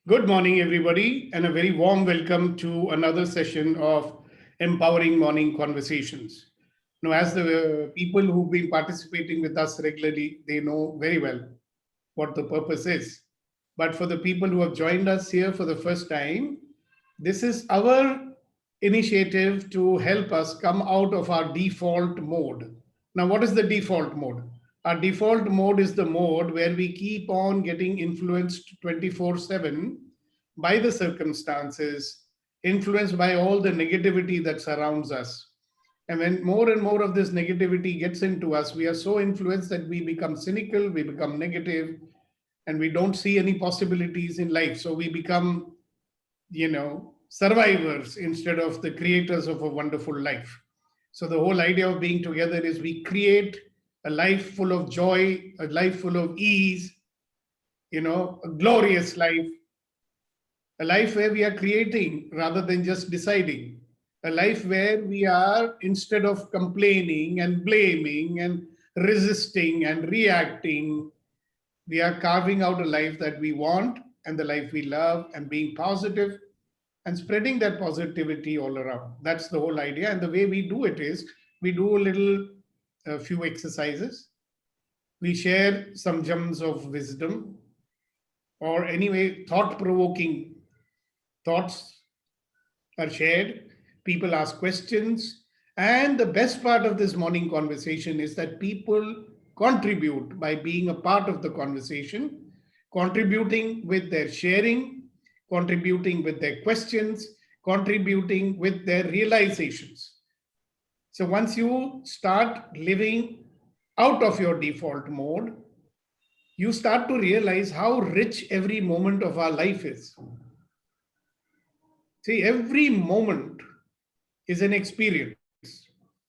Good morning, everybody, and a very warm welcome to another session of Empowering Morning Conversations. Now, as the people who've been participating with us regularly, they know very well what the purpose is. But for the people who have joined us here for the first time, this is our initiative to help us come out of our default mode. Now, what is the default mode? Our default mode is the mode where we keep on getting influenced 24/7 by the circumstances, influenced by all the negativity that surrounds us. And when more and more of this negativity gets into us, we are so influenced that we become cynical, we become negative, and we don't see any possibilities in life. So we become, survivors instead of the creators of a wonderful life. So the whole idea of being together is we create a life full of joy, a life full of ease, a glorious life, a life where we are creating rather than just deciding, a life where we are, instead of complaining and blaming and resisting and reacting, we are carving out a life that we want and the life we love and being positive and spreading that positivity all around. That's the whole idea. And the way we do it is we do a few exercises. We share some gems of wisdom, or anyway, thought provoking thoughts are shared. People ask questions. And the best part of this morning conversation is that people contribute by being a part of the conversation, contributing with their sharing, contributing with their questions, contributing with their realizations. So once you start living out of your default mode, you start to realize how rich every moment of our life is. See, every moment is an experience.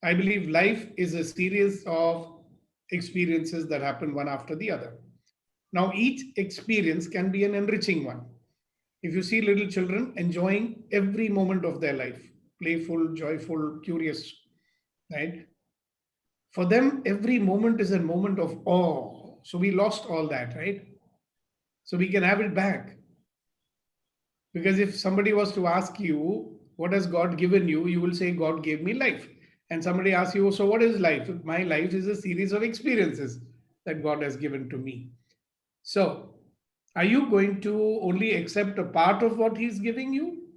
I believe life is a series of experiences that happen one after the other. Now, each experience can be an enriching one. If you see little children enjoying every moment of their life, playful, joyful, curious, right? For them, every moment is a moment of awe. So we lost all that, right? So we can have it back. Because if somebody was to ask you, what has God given you? You will say, God gave me life. And somebody asks you, so what is life? My life is a series of experiences that God has given to me. So, are you going to only accept a part of what He's giving you?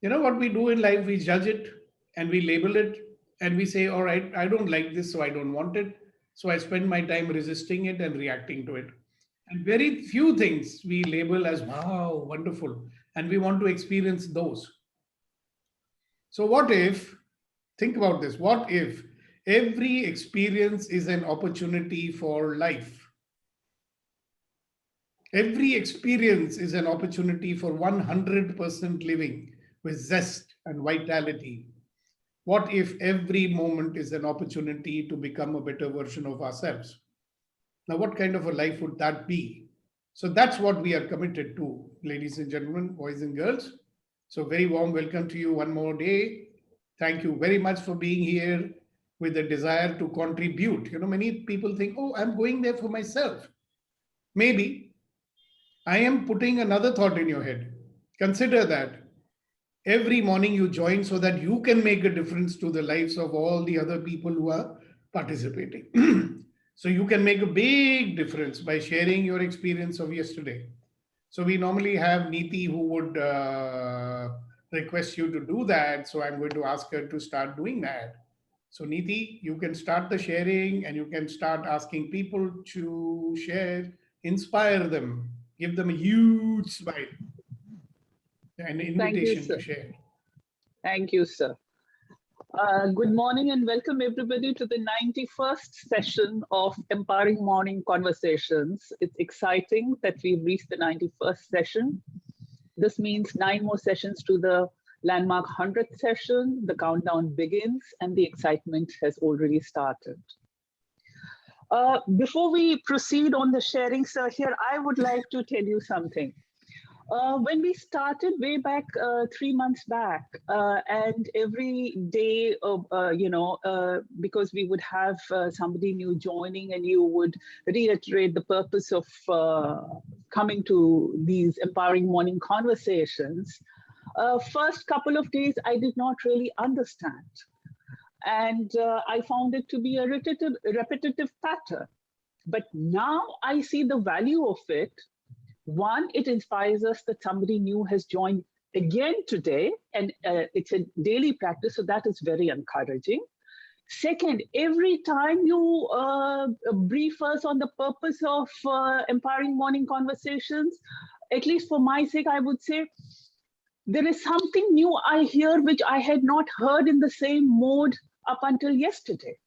You know what we do in life? We judge it and we label it and we say, all right, I don't like this, so I don't want it. So I spend my time resisting it and reacting to it. And very few things we label as, wow, wonderful. And we want to experience those. So, what if, think about this, what if every experience is an opportunity for life? Every experience is an opportunity for 100% living with zest and vitality. What if every moment is an opportunity to become a better version of ourselves? Now, what kind of a life would that be? So, that's what we are committed to, ladies and gentlemen, boys and girls. So, very warm welcome to you one more day. Thank you very much for being here with the desire to contribute. Many people think, oh, I'm going there for myself. Maybe I am putting another thought in your head. Consider that every morning you join so that you can make a difference to the lives of all the other people who are participating. So you can make a big difference by sharing your experience of yesterday. So we normally have Neeti who would request you to do that. So I'm going to ask her to start doing that. So Neeti, you can start the sharing and you can start asking people to share, inspire them, give them a huge smile, an Thank you, invitation to sir. share. Thank you, sir. Good morning and welcome everybody to the 91st session of Empowering Morning Conversations. It's exciting that we've reached the 91st session. This means 9 more sessions to the landmark 100th session. The countdown begins and the excitement has already started. Before we proceed on the sharing, sir, here I would like to tell you something. When we started way back 3 months back, and every day, because we would have somebody new joining, and you would reiterate the purpose of coming to these empowering morning conversations. First couple of days, I did not really understand. And I found it to be a repetitive pattern. But now I see the value of it. One, it inspires us that somebody new has joined again today, and it's a daily practice, so that is very encouraging. Second, every time you brief us on the purpose of empowering morning conversations, at least for my sake, I would say, there is something new I hear which I had not heard in the same mode up until yesterday.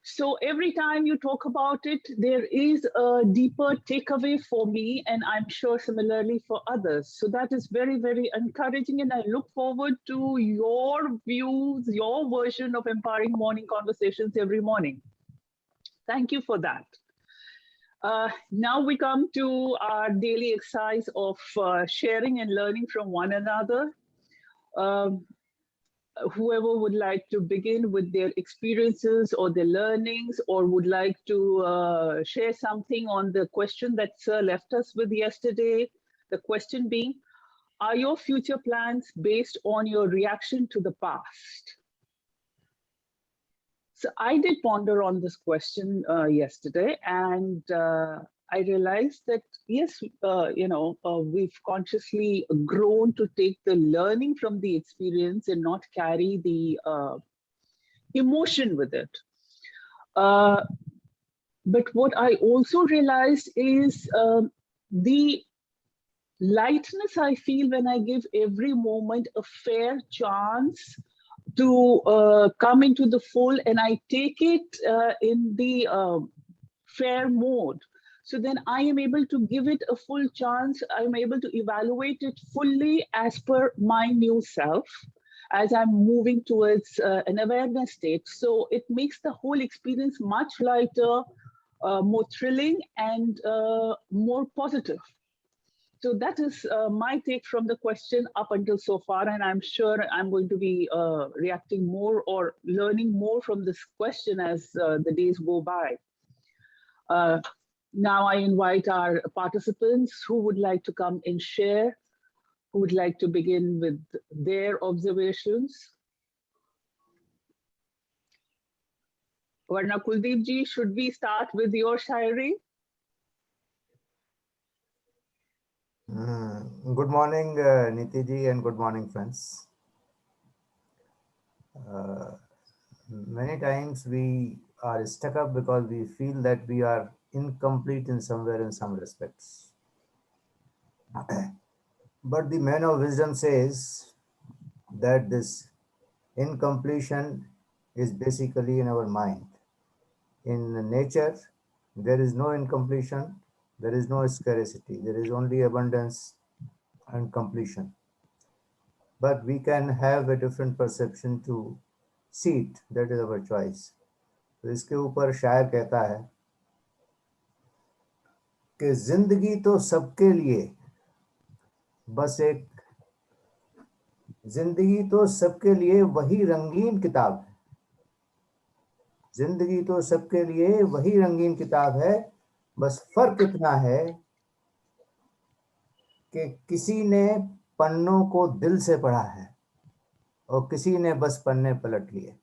So every time you talk about it, there is a deeper takeaway for me, and I'm sure similarly for others. So that is very, very encouraging, and I look forward to your views, your version of empowering morning conversations every morning. Thank you for that. Now we come to our daily exercise of sharing and learning from one another. Whoever would like to begin with their experiences or their learnings, or would like to share something on the question that Sir left us with yesterday. The question being, are your future plans based on your reaction to the past? So I did ponder on this question yesterday, and I realized that yes, we've consciously grown to take the learning from the experience and not carry the emotion with it. But what I also realized is the lightness I feel when I give every moment a fair chance to come into the full, and I take it in the fair mode. So then I am able to give it a full chance. I'm able to evaluate it fully as per my new self as I'm moving towards an awareness state. So it makes the whole experience much lighter, more thrilling, and more positive. So that is my take from the question up until so far, and I'm sure I'm going to be reacting more or learning more from this question as the days go by. Now I invite our participants who would like to come and share, who would like to begin with their observations. Varna Kuldeep ji, should we start with your Shayari? Good morning, Niti ji, and good morning, friends. Many times we are stuck up because we feel that we are incomplete in somewhere in some respects. But the man of wisdom says that this incompletion is basically in our mind. In nature, there is no incompletion, there is no scarcity, there is only abundance and completion. But we can have a different perception to see it. That is our choice. तो इसके ऊपर शायर कहता है कि जिंदगी तो सबके लिए बस एक जिंदगी तो सबके लिए वही रंगीन किताब है. जिंदगी तो सबके लिए वही रंगीन किताब है, बस फर्क इतना है कि किसी ने पन्नों को दिल से पढ़ा है और किसी ने बस पन्ने पलट लिए.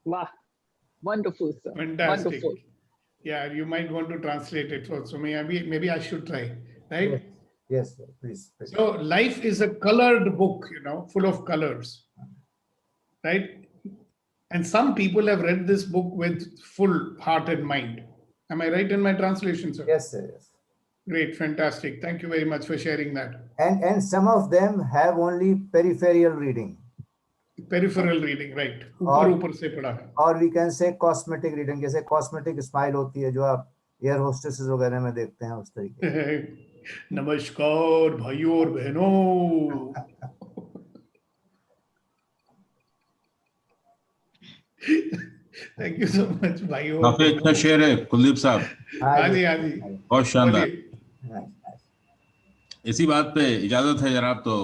Wow, wonderful, sir. Fantastic. Wonderful. Yeah, you might want to translate it also. Maybe I should try, right? Yes, please. So life is a colored book, full of colors, right? And some people have read this book with full heart and mind. Am I right in my translation, sir? Yes, sir. Yes. Great, fantastic. Thank you very much for sharing that. And some of them have only peripheral reading. Peripheral reading, right? ऊपर से पढ़ा है. Or we can say cosmetic reading. जैसे cosmetic smile होती है जो आप air hostesses वगैरह में देखते हैं उस तरीके. नमस्कार भाइयों और बहनों. Thank you so much, भाइयों. काफी अच्छा शेर है कुलदीप साहब. हाँ जी. बहुत शानदार. इसी बात पे इजाजत है जनाब, तो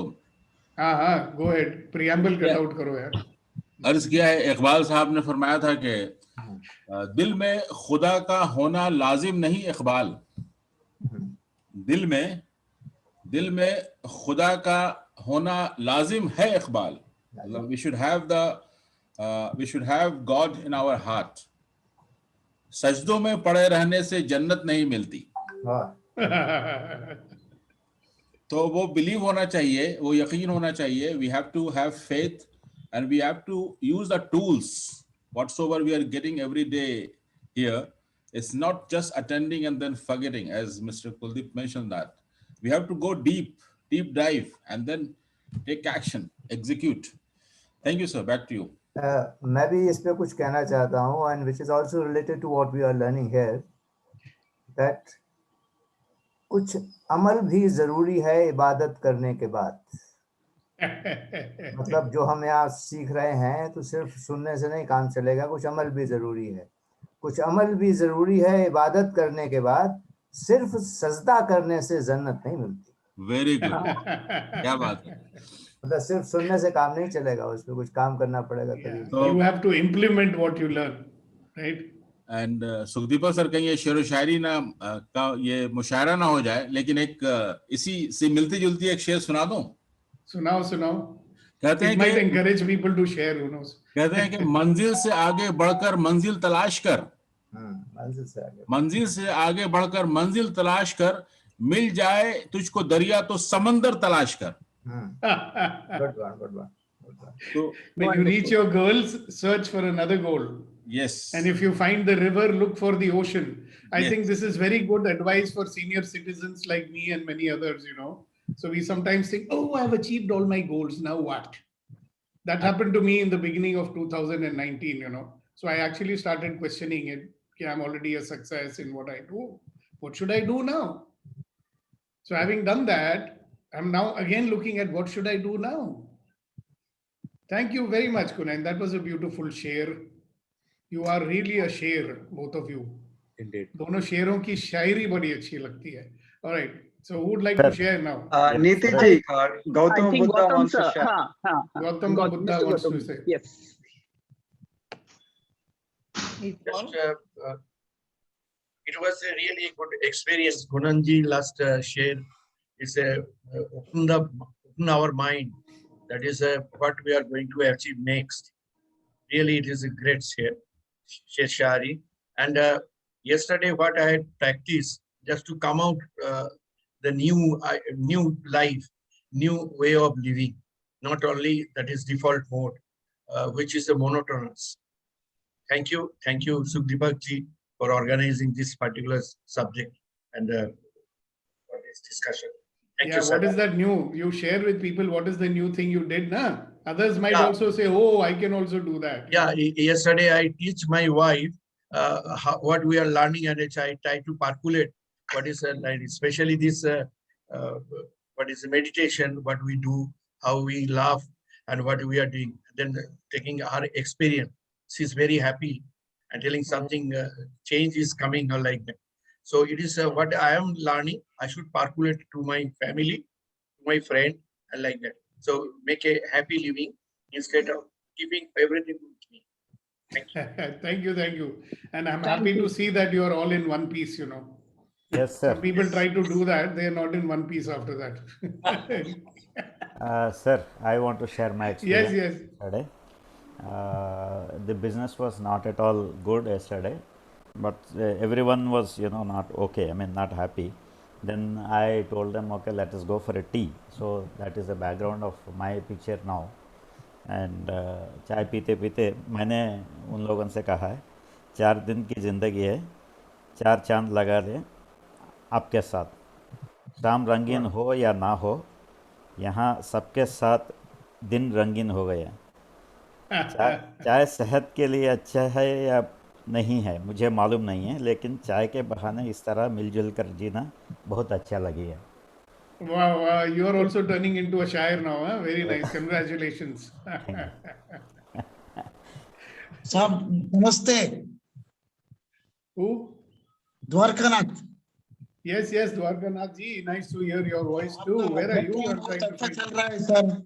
हाँ, गो हेड, प्रियम्बल कट आउट करो यार। अर्ज किया है, इकबाल साहब ने फरमाया था कि दिल में खुदा का होना लाजिम नहीं इकबाल, दिल में खुदा का होना लाजिम है इकबाल। मतलब we should have God in our heart. सजदों में पड़े रहने से जन्नत नहीं मिलती। तो वो बिलीव होना चाहिए, वो यकीन होना चाहिए। We have to have faith and we have to use the tools whatsoever we are getting every day here. It's not just attending and then forgetting, as Mr. Kuldeep mentioned that. We have to go deep dive and then take action, execute. Thank you, sir. Back to you. मैं भी इस पे कुछ कहना चाहता हूँ, and which is also related to what we are learning here, that कुछ अमल भी जरूरी है इबादत करने के बाद। मतलब जो हम यहाँ सीख रहे हैं तो सिर्फ सुनने से नहीं काम चलेगा, कुछ अमल भी जरूरी है। कुछ अमल भी जरूरी है इबादत करने के बाद, सिर्फ सजदा करने से जन्नत नहीं मिलती। वेरी गुड, क्या बात है। मतलब सिर्फ सुनने से काम नहीं चलेगा, उस पर कुछ काम करना पड़ेगा तभी। So you have to implement what you learn, right? And Sukhdeepak sir, कहीं ये शेर व शायरी ना का ये मुशायरा ना हो जाए, लेकिन एक इसी से मिलती जुलती एक शेर सुना दूं। सुनाओ। कहते हैं It might encourage people to share, who knows? कहते हैं कि मंजिल से आगे बढ़कर मंजिल तलाश कर, मंजिल से आगे बढ़कर मंजिल तलाश कर, मिल जाए तुझको दरिया तो समंदर तलाश कर। Good one. तो when you reach your goals, search for another goal. Yes. And if you find the river, look for the ocean. I Yes. think this is very good advice for senior citizens like me and many others, So we sometimes think, oh, I've achieved all my goals. Now what? That happened to me in the beginning of 2019, So I actually started questioning it. Okay, I'm already a success in what I do. What should I do now? So having done that, I'm now again looking at what should I do now? Thank you very much, Kunan. That was a beautiful share. You are really a share, both of you. Indeed. दोनों शेरों की शायरी बड़ी अच्छी लगती है. All right. So who would like to share now? Niti ji, Gautam I think Buddha Gautam wants to sir. share. Gautam Buddha Mr. wants to Gautam. say. Yes. Just, it was a really good experience. Gunanji last share is open our mind. That is what we are going to achieve next. Really, it is a great share Shari. And yesterday, what I had practiced just to come out the new life, new way of living. Not only that is default mode, which is a monotonous. Thank you, Sukhdeepak ji, for organizing this particular subject and for this discussion. Thank you, sir. What is that new? You share with people what is the new thing you did, na? Others might Yeah. also say, oh, I can also do that. Yeah, yesterday I teach my wife what we are learning, and I try to percolate what is especially this what is meditation, what we do, how we laugh, and what we are doing. Then taking her experience, she's very happy and telling something change is coming or like that. So it is what I am learning. I should percolate to my family, to my friend, and like that. So make a happy living instead of keeping everything with me. Thank you. Thank you. And I'm happy to see that you are all in one piece, Yes, sir. Some people try to do that. They are not in one piece after that. Sir, I want to share my experience. Yes. Yesterday. The business was not at all good yesterday, but everyone was, not okay. I mean, not happy. Then I told them, okay, let us go for a tea. So that is the background of my picture now. And चाय पीते पीते मैंने उन लोगों से कहा है, 4 दिन की ज़िंदगी है, 4 चांद लगा दें आपके साथ, शाम रंगीन हो या ना हो, यहाँ सबके साथ दिन रंगीन हो गए। चाय सेहत के लिए अच्छा है या नहीं है मुझे मालूम नहीं है, लेकिन चाय के बहाने इस तरह मिलजुल कर जीना बहुत अच्छा लगी है। Wow, you are also turning into a shair now, huh? Very nice. Congratulations. Sab, namaste. Who? Dwarkanath. Yes, yes, Dwarkanath ji, nice to hear your voice too. Where are you? I'm trying to find. चल रहा है sir.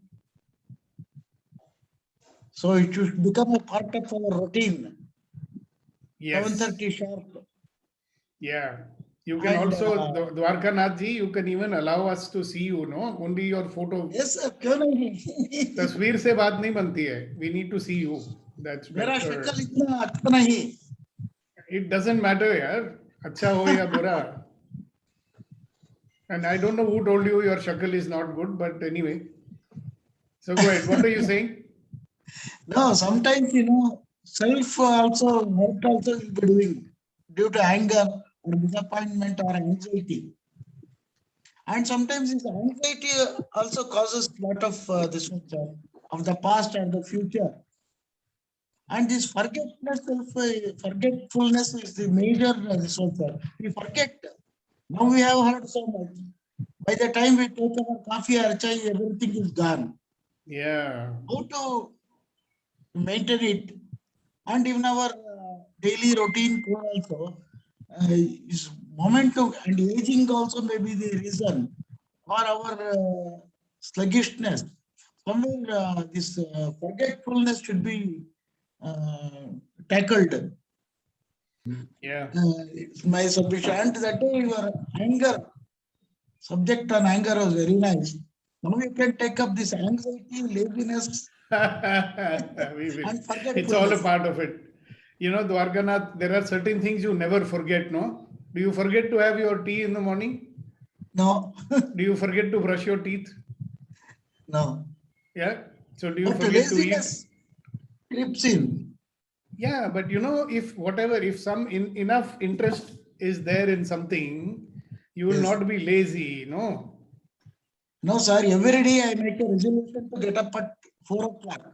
So it should become a part of our routine. Yes. 7:30 sharp. Yeah. You can And, also, Dwarkanath ji, you can even allow us to see you, no? Only your photo. Yes, sir. क्यों नहीं? तस्वीर से बात नहीं बनती है. We need to see you. That's मेरा better. शक्ल इतना अच्छा नहीं. It doesn't matter, yaar. अच्छा हो या बुरा. And I don't know who told you your shakal is not good, but anyway. So go ahead. What are you saying? No, sometimes, self also, hurt also will be doing due to anger or disappointment or anxiety. And sometimes this anxiety also causes a lot of this one, sir, of the past and the future. And this forgetfulness is the major this one, sir. We forget. Now we have heard so much. By the time we take our coffee or chai, everything is gone. Yeah. How to maintain it? And even our daily routine also is momentum and aging also may be the reason for our sluggishness. Somewhere this forgetfulness should be tackled. Yeah. It's my submission. And that day your anger, subject on anger was very nice. Now you can take up this anxiety, laziness, We will. and forgetfulness. It's all a part of it. You know, Dwarkanath, there are certain things you never forget, no? Do you forget to have your tea in the morning? No, Do you forget to brush your teeth? no. Yeah. So do you But forget to eat? laziness creeps in. Yeah, but if some enough interest is there in something, you will Yes. not be lazy, no? No, sir. Every day I make a resolution to get up at 4 o'clock.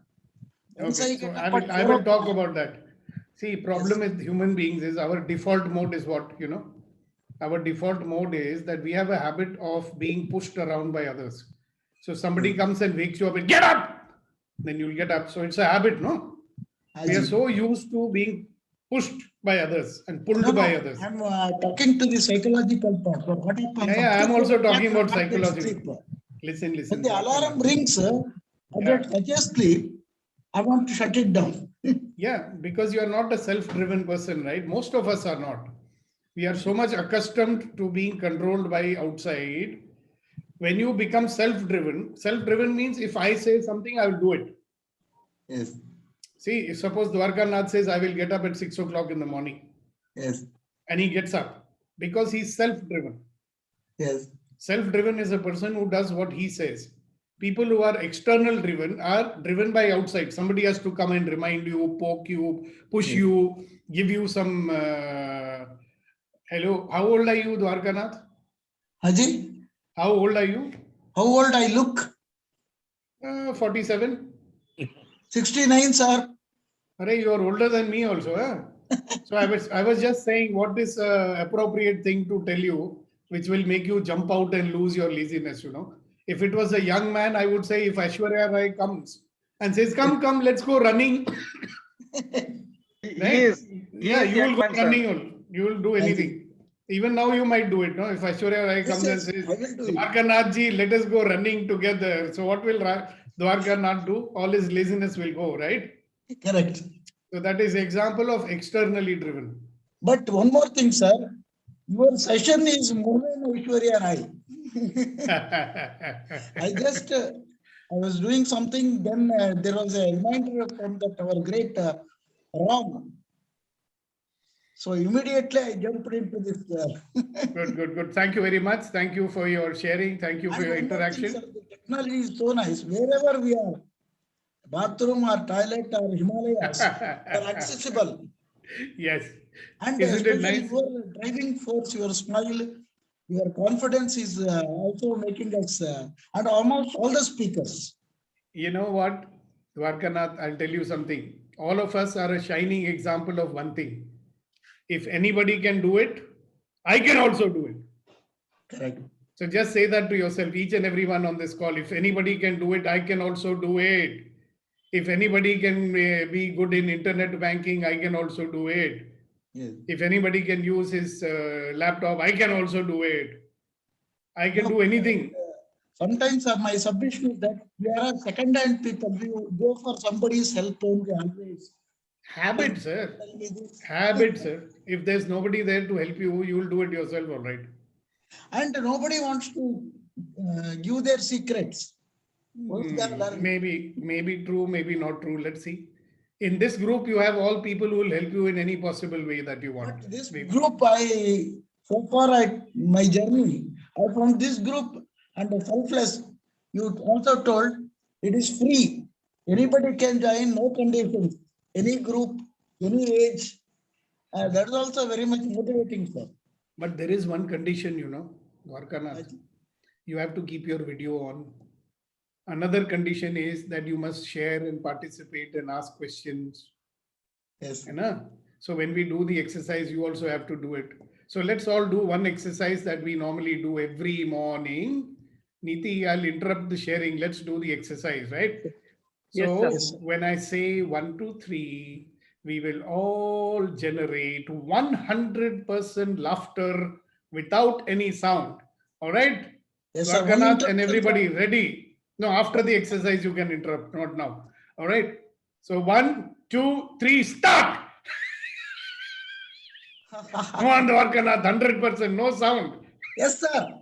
Once Okay, I so get I up will, at I 4 will talk o'clock, about that. See, problem with human beings is our default mode is what, our default mode is that we have a habit of being pushed around by others. So somebody comes and wakes you up and get up, then you'll get up. So it's a habit, no? We are so used to being pushed by others and pulled by others. I'm talking to the psychological part. So what happens? Yeah, I'm also talking about I get psychology. sleep. Listen. When the alarm rings, I Yeah. get such a sleep. I want to shut it down. Yeah, because you are not a self-driven person, right? Most of us are not. We are so much accustomed to being controlled by outside. When you become self-driven means if I say something, I will do it. Yes, See, if suppose Dwarkanath says, I will get up at 6 o'clock in the morning, yes, and he gets up because he's self-driven. yes. Self-driven is a person who does what he says. People who are external driven are driven by outside. Somebody has to come and remind you, poke you, push you, give you some. Hello, how old are you, Dwarkanath? Haji, How old are you? how old I look? 47. 69, sir. Arey, you are older than me also. So I was just saying what is appropriate thing to tell you, which will make you jump out and lose your laziness. If it was a young man, I would say if Aishwarya Rai comes and says, come, let's go running. Right? Yeah, you will go running. You will do anything. Even now you might do it. No, if Aishwarya Rai comes and says, Dwarkanath ji, let us go running together. So what will Dwarkanath do? All his laziness will go, right? Correct. So that is example of externally driven. But one more thing, sir. Your session is more than Aishwarya Rai. I was doing something, then there was a reminder from that our great Ram. So immediately I jumped into this. Good. Thank you very much. Thank you for your sharing. Thank you for your interaction. Thing, sir, the technology is so nice. Wherever we are, bathroom or toilet or Himalayas, are accessible. Yes. And Isn't it especially nice? your driving force, your smile, your confidence is also making us, and almost all the speakers. You know what, Dwarkanath, I'll tell you something. All of us are a shining example of one thing. If anybody can do it, I can also do it. Correct. So just say that to yourself, each and everyone on this call. If anybody can do it, I can also do it. If anybody can be good in internet banking, I can also do it. Yes. If anybody can use his laptop, I can also do it. I can No, do anything. Sometimes my submission is that we are second-hand people. We go for somebody's help only always. Habit, sir. Tell me this. Habit, sir. If there's nobody there to help you, you will do it yourself, all right? And nobody wants to give their secrets. Once they have learned. Maybe true, maybe not true. Let's see. In this group, you have all people who will help you in any possible way that you want. But this Maybe. group, so far my journey, I found this group and the selfless. You also told it is free. Anybody can join, no conditions. Any group, any age. That is also very much motivating, sir. But there is one condition, Dwarkanath. You have to keep your video on. Another condition is that you must share and participate and ask questions. Yes. So when we do the exercise, you also have to do it. So let's all do one exercise that we normally do every morning. Niti, I'll interrupt the sharing. Let's do the exercise, right? Yes, So sir. when I say 1, 2, 3, we will all generate 100% laughter without any sound. All right? Yes, sir. Dwarkanath and everybody ready? No, after the exercise, you can interrupt, not now. All right? So 1, 2, 3, start! Come on, Dwarkanath, 100%, no sound. Yes, sir.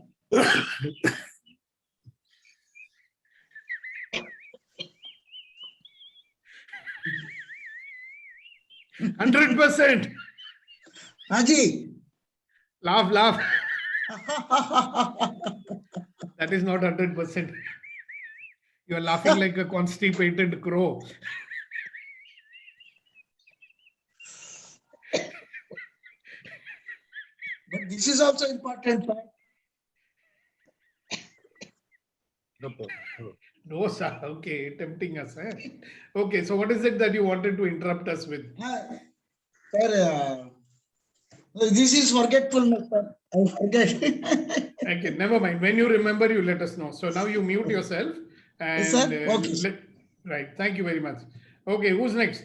100%. Haji. Laugh. That is not 100%. You are laughing like a constipated crow. But this is also important, sir. No, sir. Okay, tempting us. Okay, so what is it that you wanted to interrupt us with? Sir, this is forgetfulness, sir. I forget. Okay, never mind. When you remember, you let us know. So now you mute yourself. And Yes, sir. Okay. Right. Thank you very much. Okay, who's next?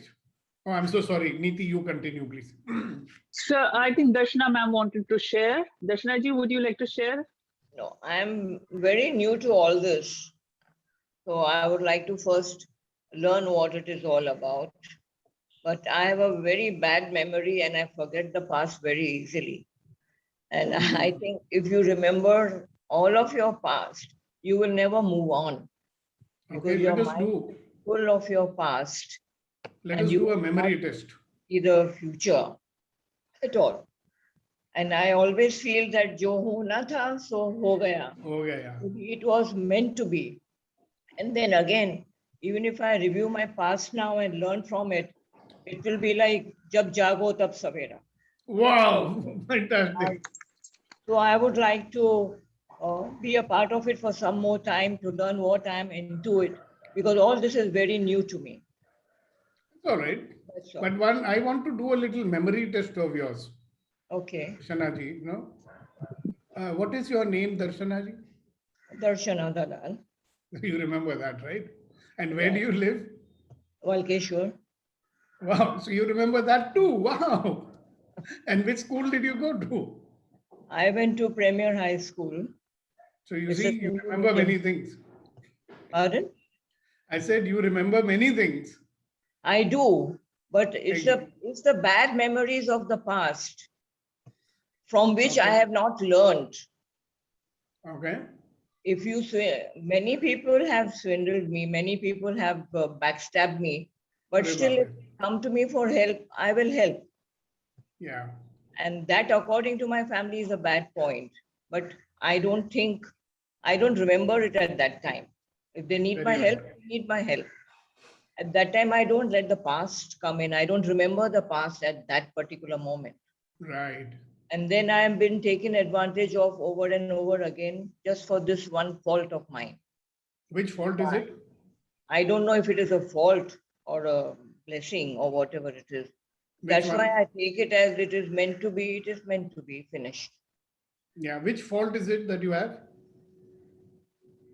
Oh, I'm so sorry. Niti, you continue, please. Sir, I think Darshana ma'am wanted to share. Darshana ji, would you like to share? No, I'm very new to all this. So I would like to first learn what it is all about. But I have a very bad memory and I forget the past very easily. And I think if you remember all of your past, you will never move on. Okay, Because your let us mind do. is full of your past. Let and us you do a will memory not test. see the future at all. And I always feel that jo hona tha, so ho gaya. Okay, yeah. It was meant to be. And then again, even if I review my past now and learn from it, it will be like jab jago tab savera. Wow, fantastic. So I would like to be a part of it for some more time to learn what I'm into it, because all this is very new to me. It's all right. That's all. But I want to do a little memory test of yours, Okay. Darshanaji. What is your name, Darshanaji? Darshana Dalal, You remember that, right? And where do Yeah. you live? Walkeshwar. Wow, so you remember that too. Wow. And which school did you go to? I went to Premier High School. So you It's a see, you Hindu remember medium. many things. Pardon? I said you remember many things. I do, but Thank it's the bad memories of the past from which I Okay. have not learned. Okay. If you many people have swindled me, many people have backstabbed me, but Arre still, if baap re. they come to me for help, I will help. Yeah. And that, according to my family, is a bad point. But I don't remember it at that time. If they need Very my well. help, they need my help. At that time, I don't let the past come in. I don't remember the past at that particular moment. Right. And then I have been taken advantage of over and over again just for this one fault of mine. Which fault is it? I don't know if it is a fault or a blessing or whatever it is. Which That's one? why I take it as it is meant to be. It is meant to be finished. Yeah. Which fault is it that you have?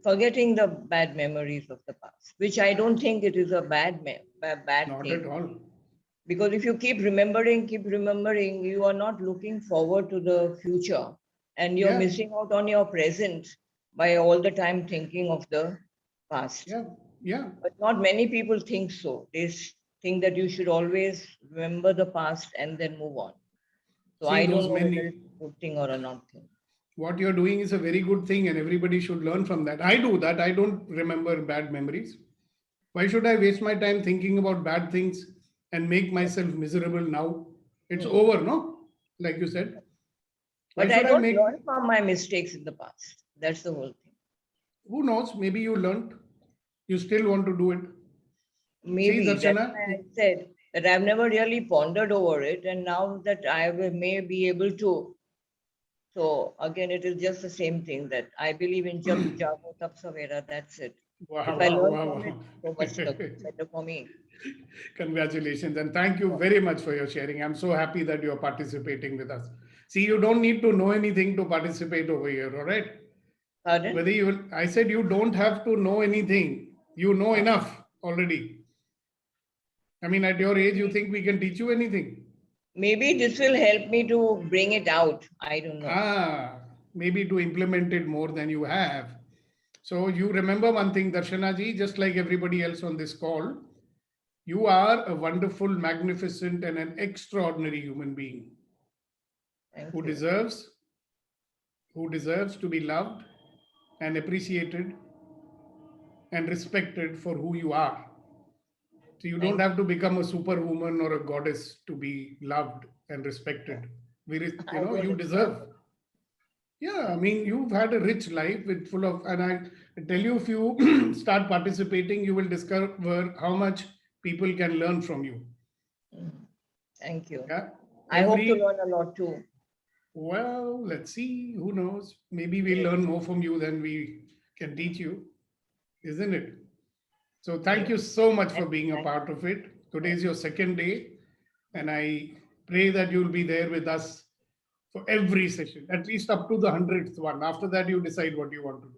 Forgetting the bad memories of the past, which I don't think it is a bad Not thing. at all. Because if you keep remembering, you are not looking forward to the future, and you're Yeah. missing out on your present by all the time thinking of the past. Yeah, yeah. But not many people think so. They think that you should always remember the past and then move on. So See, I don't those know whether many, it's a good thing or a not thing. what you're doing is a very good thing, and everybody should learn from that. I do that. I don't remember bad memories. Why should I waste my time thinking about bad things and make myself miserable now? It's over, no? Like you said. Why But I should I don't make, learn from my mistakes in the past. That's the whole thing. who knows? Maybe you learned. You still want to do it. Maybe that's Darshana, why I said that I've never really pondered over it, and now that may be able to. So again, it is just the same thing that I believe in Jab Jago Tab Savera. That's it. wow, If I wow, learn wow, from it, wow. so much better for me. Congratulations, and thank you very much for your sharing. I'm so happy that you're participating with us. See, you don't need to know anything to participate over here, all right? Pardon? Whether you, I said you don't have to know anything. You know enough already. I mean, at your age, you think we can teach you anything? Maybe this will help me to bring it out. I don't know. Maybe to implement it more than you have. So you remember one thing, Darshana ji, just like everybody else on this call, you are a wonderful, magnificent, and an extraordinary human being Thank who you. deserves to be loved and appreciated and respected for who you are. So you don't have to become a superwoman or a goddess to be loved and respected. You deserve. Yeah, I mean, you've had a rich life with full of, and I tell you, if you start participating, you will discover how much people can learn from you. Thank you. Yeah. I hope to learn a lot too. Well, let's see. Who knows? Maybe we'll learn more from you than we can teach you, isn't it? So thank you so much for being a part of it. Today is your second day, and I pray that you'll be there with us for every session, at least up to the 100th one. After that, you decide what you want to do.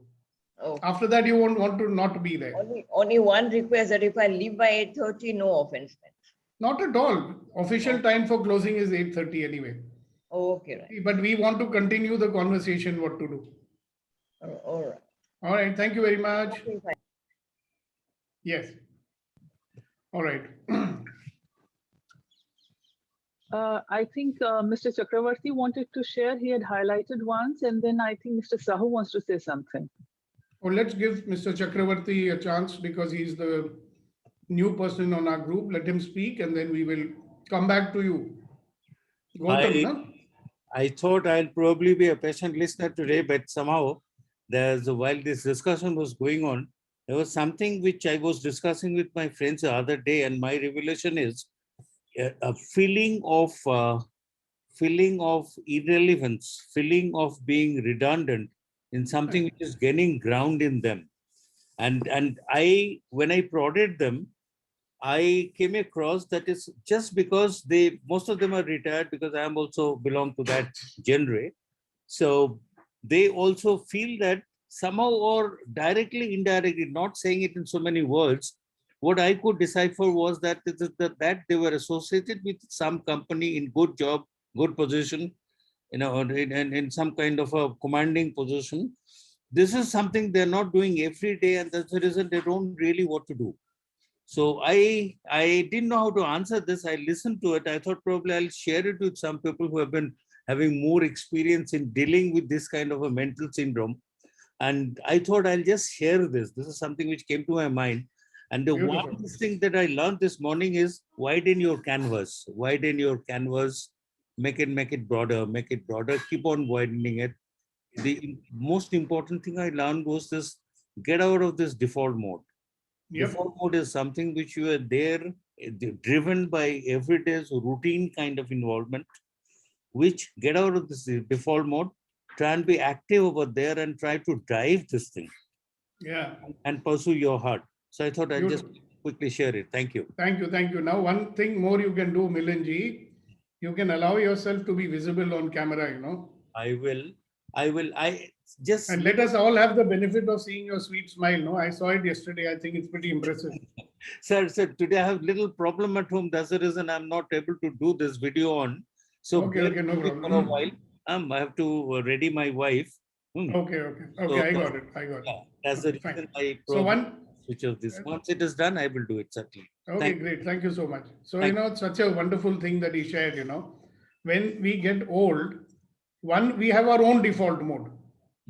Okay. After that, you won't want to not be there. Only one request, that if I leave by 8:30, no offense meant. Not at all. Official time for closing is 8:30 anyway. Okay, right. But we want to continue the conversation, what to do. All right. All right. Thank you very much. Okay, fine. Yes. All right. I think Mr. Chakravarti wanted to share. He had highlighted once, and then I think Mr. Sahu wants to say something. Well, let's give Mr. Chakravarti a chance because he's the new person on our group. Let him speak, and then we will come back to you. Gautam, no? I thought I'll probably be a patient listener today, but somehow while this discussion was going on, there was something which I was discussing with my friends the other day, and my revelation is a feeling of irrelevance, feeling of being redundant in something which is gaining ground in them. And when I prodded them, I came across that is just because most of them are retired, because I am also belong to that genre. So they also feel that somehow, or directly, indirectly, not saying it in so many words, what I could decipher was that they were associated with some company in good job, good position, in some kind of a commanding position. This is something they're not doing every day, and that's the reason they don't really what to do. So I didn't know how to answer this. I listened to it. I thought probably I'll share it with some people who have been having more experience in dealing with this kind of a mental syndrome. And I thought I'll just share this. This is something which came to my mind. And the one thing that I learned this morning is widen your canvas. Widen your canvas. Make it broader. Make it broader. Keep on widening it. The most important thing I learned was this: get out of this default mode. Yep. Default mode is something which you are there, driven by everyday routine kind of involvement, which get out of this default mode, try and be active over there and try to drive this thing. Yeah. And pursue your heart. So I thought I'd just quickly share it. Thank you. Thank you. Thank you. Now, one thing more you can do, Milanji, you can allow yourself to be visible on camera, I will. And let us all have the benefit of seeing your sweet smile. No, I saw it yesterday. I think it's pretty impressive. Sir, today I have little problem at home. That's the reason I'm not able to do this video on. So Okay, bear okay, no with me for a problem. while. I have to ready my wife. Okay, okay, So okay, I got it, I got it. yeah, that's the Okay, fine. reason I So probably one, switch off this. Once it is done, I will do it certainly. okay, Thank you. great, thank you so much. So, Thank it's such a wonderful thing that he shared, when we get old, we have our own default mode,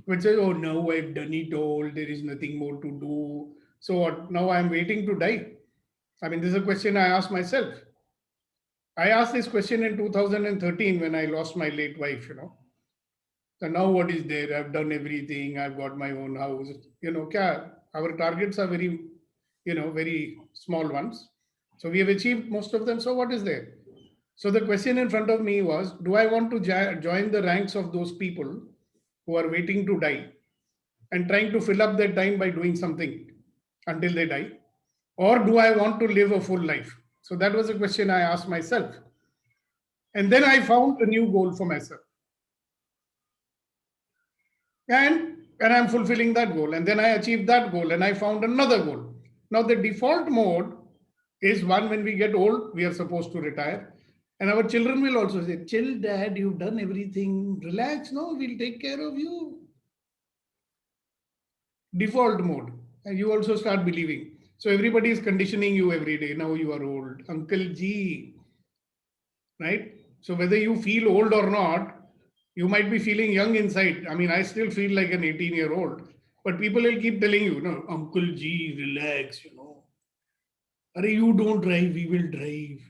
which is, oh, no, I've done it all, there is nothing more to do. So what, now I'm waiting to die? I mean, this is a question I asked myself. I asked this question in 2013 when I lost my late wife, So now what is there? I've done everything. I've got my own house. Our targets are very, very small ones. So we have achieved most of them. So what is there? So the question in front of me was, do I want to join the ranks of those people who are waiting to die and trying to fill up their time by doing something until they die? Or do I want to live a full life? So that was a question I asked myself. And then I found a new goal for myself. And I'm fulfilling that goal. And then I achieved that goal and I found another goal. Now, the default mode is one when we get old, we are supposed to retire. And our children will also say, chill, dad, you've done everything. Relax, no, we'll take care of you. Default mode. And you also start believing. So everybody is conditioning you every day. Now you are old. Uncle G. Right? So whether you feel old or not, you might be feeling young inside. I mean, I still feel like an 18-year-old. But people will keep telling you, no, Uncle G, relax, Are you don't drive, we will drive,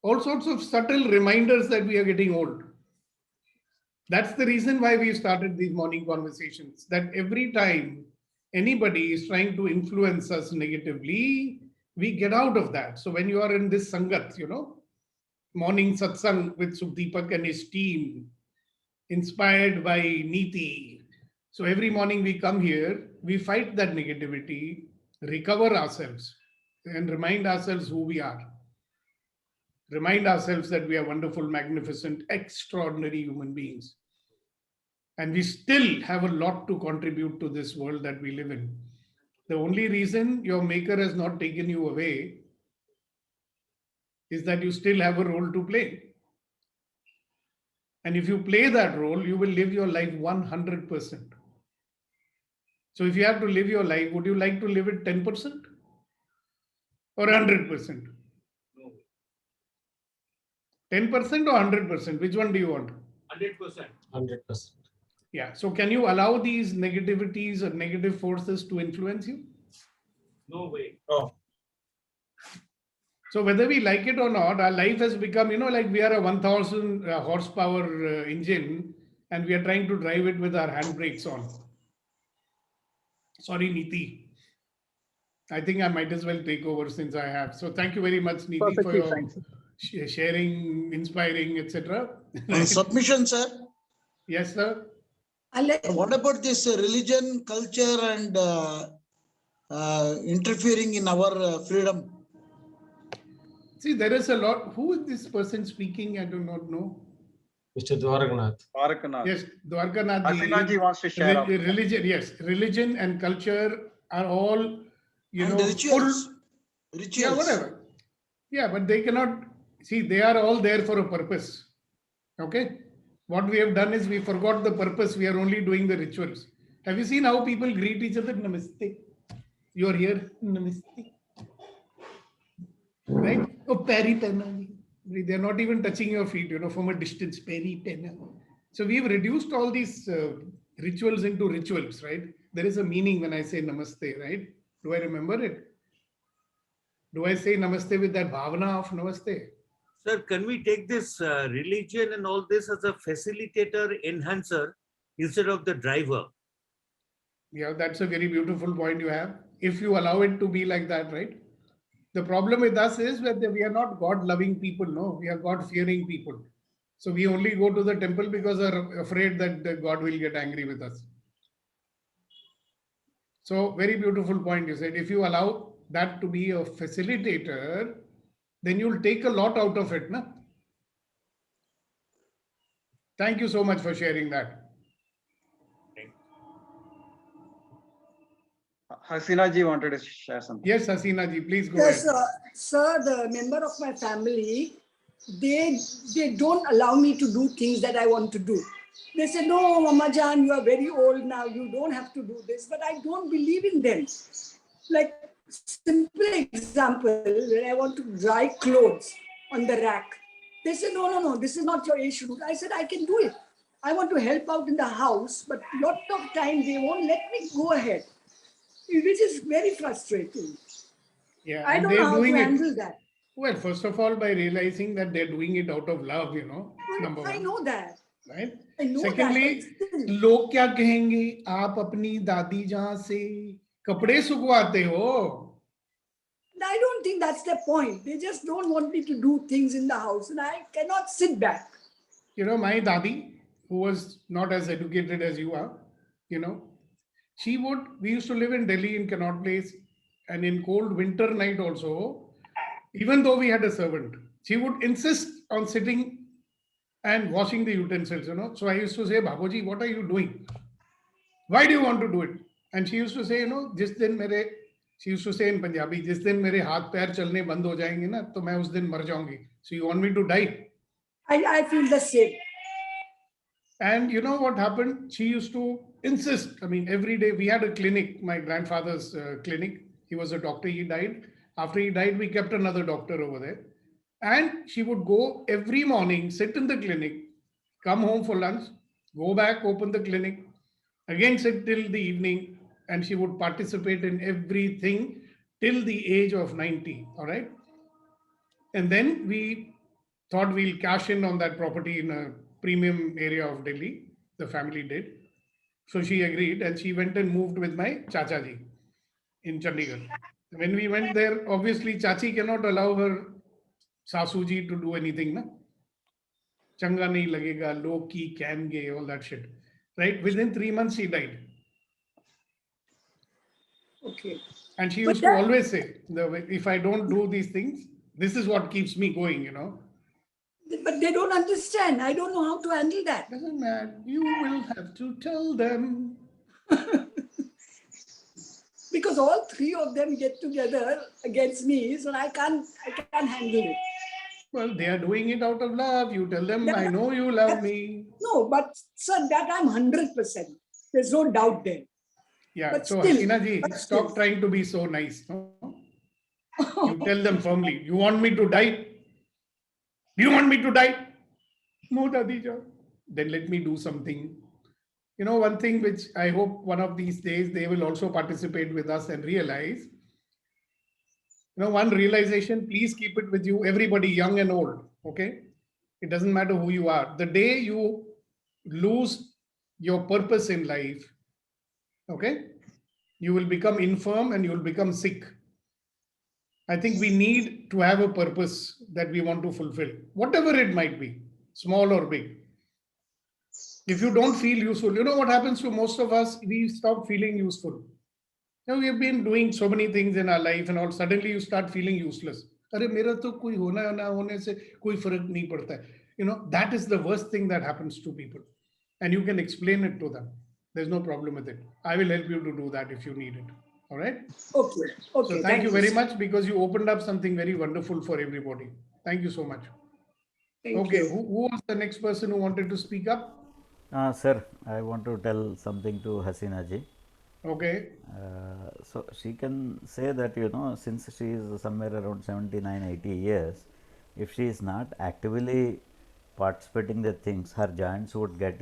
All sorts of subtle reminders that we are getting old. That's the reason why we started these morning conversations, that every time anybody is trying to influence us negatively, we get out of that. So when you are in this Sangat, morning satsang with Sukhdeepak and his team, inspired by Niti. So every morning we come here, we fight that negativity, recover ourselves, and remind ourselves who we are. Remind ourselves that we are wonderful, magnificent, extraordinary human beings. And we still have a lot to contribute to this world that we live in. The only reason your maker has not taken you away is that you still have a role to play. And if you play that role, you will live your life 100%. So if you have to live your life, would you like to live it 10% or 100%? 10% or 100%? Which one do you want? 100%. 100%. Yeah. So can you allow these negativities or negative forces to influence you? No way. No. So whether we like it or not, our life has become, like we are a 1000 horsepower engine and we are trying to drive it with our handbrakes on. Sorry, Niti. I think I might as well take over since I have. So thank you very much, Niti, for Perfectly your fine, sir. sharing, inspiring, etc. On submission, sir. Yes, sir. What about this religion, culture, and interfering in our freedom? See, there is a lot. Who is this person speaking? I do not know. Mr. Dwarkanath. Yes, Dwarkanath Asinaji wants to share. Religion, yes, religion and culture are all, And rituals. Rituals. Yeah, whatever. Yeah, but they cannot see. They are all there for a purpose. Okay. What we have done is we forgot the purpose. We are only doing the rituals. Have you seen how people greet each other? Namaste. You are here. Namaste. Right? Oh, peri pehna. They're not even touching your feet, from a distance. Peri pehna. So we've reduced all these rituals into rituals, right? There is a meaning when I say namaste, right? Do I remember it? Do I say namaste with that bhavana of namaste? Sir, can we take this religion and all this as a facilitator, enhancer, instead of the driver? Yeah, that's a very beautiful point you have. If you allow it to be like that, right? The problem with us is that we are not God-loving people, no. We are God-fearing people. So we only go to the temple because we are afraid that God will get angry with us. So very beautiful point you said. If you allow that to be a facilitator, then you'll take a lot out of it, na? Thank you so much for sharing that. Hasina ji wanted to share something. Yes, Hasina ji, please go Yes, ahead. sir, the member of my family, they don't allow me to do things that I want to do. They say, no, Mama Jan, you are very old now. You don't have to do this. But I don't believe in them. Like, simple example, when I want to dry clothes on the rack, they say, no, this is not your issue. I said, I can do it. I want to help out in the house, but lot of time they won't let me go ahead, which is very frustrating. Yeah, I and don't know they're how to doing handle it. that. Well, first of all, by realizing that they're doing it out of love, number I one, know that. right? I know Secondly, that. But still, लोग क्या कहेंगे आप अपनी दादी जहां से कपड़े सुखवाते हो? I don't think that's the point. They just don't want me to do things in the house, and I cannot sit back. My dadi, who was not as educated as you are, we used to live in Delhi in Connaught Place, and in cold winter night also, even though we had a servant, she would insist on sitting and washing the utensils, So I used to say, Babuji, what are you doing? Why do you want to do it? And she used to say, she used to say in Punjabi, जिस दिन मेरे हाथ पैर चलने बंद हो जाएंगे ना, तो मैं उस दिन मर जाऊंगी. So you want me to die? I feel the same. And you know what happened? She used to insist. I mean, every day we had a clinic, my grandfather's clinic. He was a doctor, he died. After he died, we kept another doctor over there. And she would go every morning, sit in the clinic, come home for lunch, go back, open the clinic, again sit till the evening, and she would participate in everything till the age of 90. All right. And then we thought we'll cash in on that property in a premium area of Delhi. The family did. So she agreed and she went and moved with my Chacha ji in Chandigarh. When we went there, obviously Chachi cannot allow her Sasu ji to do anything. Na? Changa nahi lagega, Loki, Kange, all that shit. Right? Within 3 months, she died. Okay. And she But used to always say, if I don't do these things, this is what keeps me going, But they don't understand. I don't know how to handle that. Doesn't matter. You will have to tell them. Because all three of them get together against me, so I can't handle it. Well, they are doing it out of love. You tell them, I know you love me. No, but sir, that I'm 100%. There's no doubt there. Yeah, But so still- Hasina ji, but stop still. trying to be so nice. No? You tell them firmly, you want me to die? Do you want me to die? No, Dadija. Then let me do something. One thing which I hope one of these days they will also participate with us and realize, one realization, please keep it with you, everybody, young and old, okay? It doesn't matter who you are. The day you lose your purpose in life, okay, you will become infirm and you will become sick. I think we need to have a purpose that we want to fulfill, whatever it might be, small or big. If you don't feel useful, you know what happens to most of us? We stop feeling useful. We have been doing so many things in our life and all. Suddenly you start feeling useless. अरे मेरा तो कोई होना या ना होने से कोई फर्क नहीं पड़ता है. That is the worst thing that happens to people. And you can explain it to them. There's no problem with it. I will help you to do that if you need it. All right? Okay. So thank you very much because you opened up something very wonderful for everybody. Thank you so much. Thank Okay, you. who was the next person who wanted to speak up? Sir, I want to tell something to Hasina ji. Okay. So she can say that, since she is somewhere around 79, 80 years, if she is not actively participating the things, her joints would get,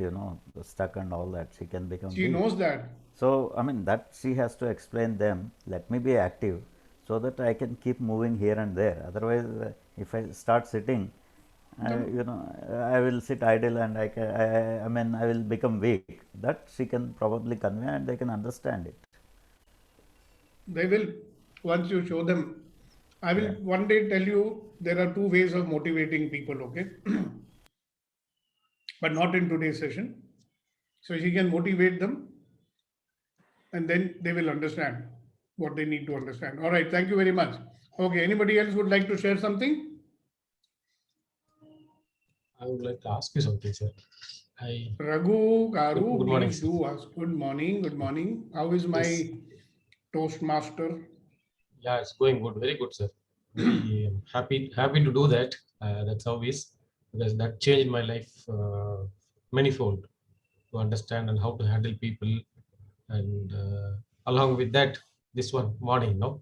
stuck and all that. She can become She weak. knows that. So, I mean, that she has to explain them, let me be active so that I can keep moving here and there. Otherwise, if I start sitting, I will sit idle and I will become weak. That she can probably convey and they can understand it. They will, once you show them. I will one day tell you there are two ways of motivating people, okay? But not in today's session. So she can motivate them and then they will understand what they need to understand. All right, thank you very much. Okay, anybody else would like to share something? I would like to ask you something, sir. Raghu, Garu, Good morning, please do ask. Good morning, good morning. How is my Toastmaster. Yeah, it's going good. Very good, sir. Very happy to do that. That's always because that changed my life manifold to understand and how to handle people. And along with that, this one morning, no.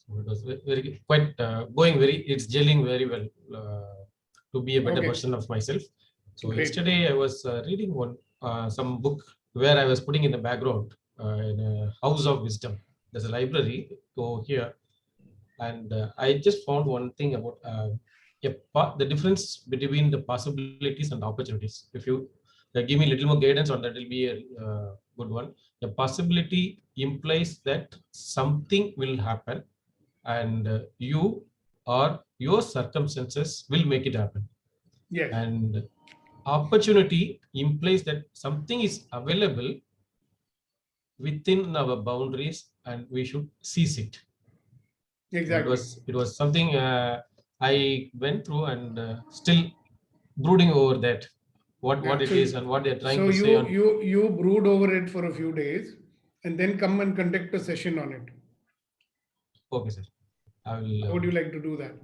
So it was very quite going very. It's gelling very well to be a better Okay. version of myself. So Great. yesterday I was reading some book where I was putting in the background in a house of wisdom. There's a library over here, and I just found one thing about the difference between the possibilities and opportunities. If you give me a little more guidance on that, will be a good one. The possibility implies that something will happen, and you or your circumstances will make it happen. Yes. And opportunity implies that something is available within our boundaries and we should seize it. Exactly. It was something I went through and still brooding over that, what it is and what they're trying to say. You brood over it for a few days and then come and conduct a session on it. Okay, sir. I will. How would you like to do that?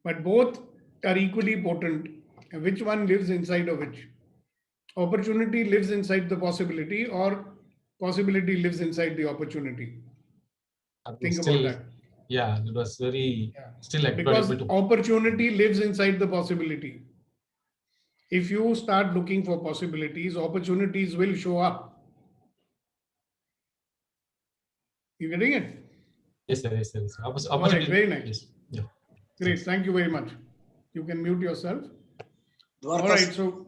But both are equally potent. Which one lives inside of which? Opportunity lives inside the possibility, or possibility lives inside the opportunity. Think about that. Yeah, it was very still like because opportunity lives inside the possibility. If you start looking for possibilities, opportunities will show up. You getting it? Yes, sir. Yes, sir. Yes, sir. All right, very nice. Yes. Yeah. Great. Thank you very much. You can mute yourself. All right. So,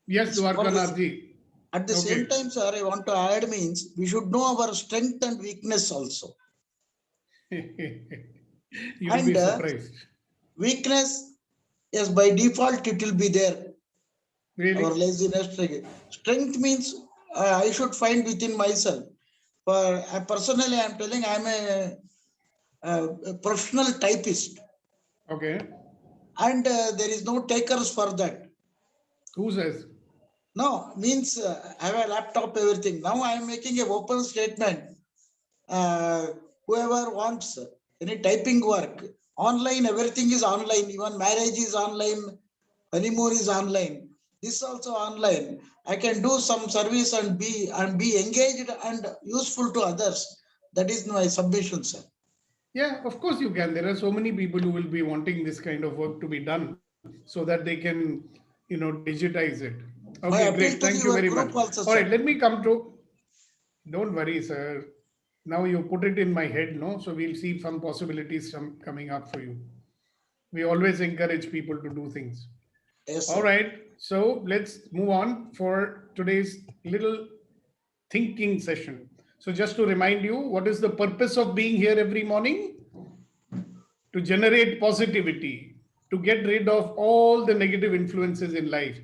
yes, Dwarkanarji. At the same time, sir, I want to add means we should know our strength and weakness also. You'll be surprised. Weakness, yes, by default it will be there. Really? Our laziness. Strength means I should find within myself. For personally, I am telling I am a professional typist. Okay. And there is no takers for that. Who says? No, means I have a laptop, everything. Now I am making an open statement. Whoever wants any typing work, online, everything is online. Even marriage is online, honeymoon is online. This also online. I can do some service and be engaged and useful to others. That is my submission, sir. Yeah, of course you can. There are so many people who will be wanting this kind of work to be done so that they can, digitize it. Okay, great. Thank you very much. Also, all right, let me come to. Don't worry, sir. Now you put it in my head, no? So we'll see some possibilities coming up for you. We always encourage people to do things. Yes, all right. So let's move on for today's little thinking session. So just to remind you, what is the purpose of being here every morning? To generate positivity, to get rid of all the negative influences in life,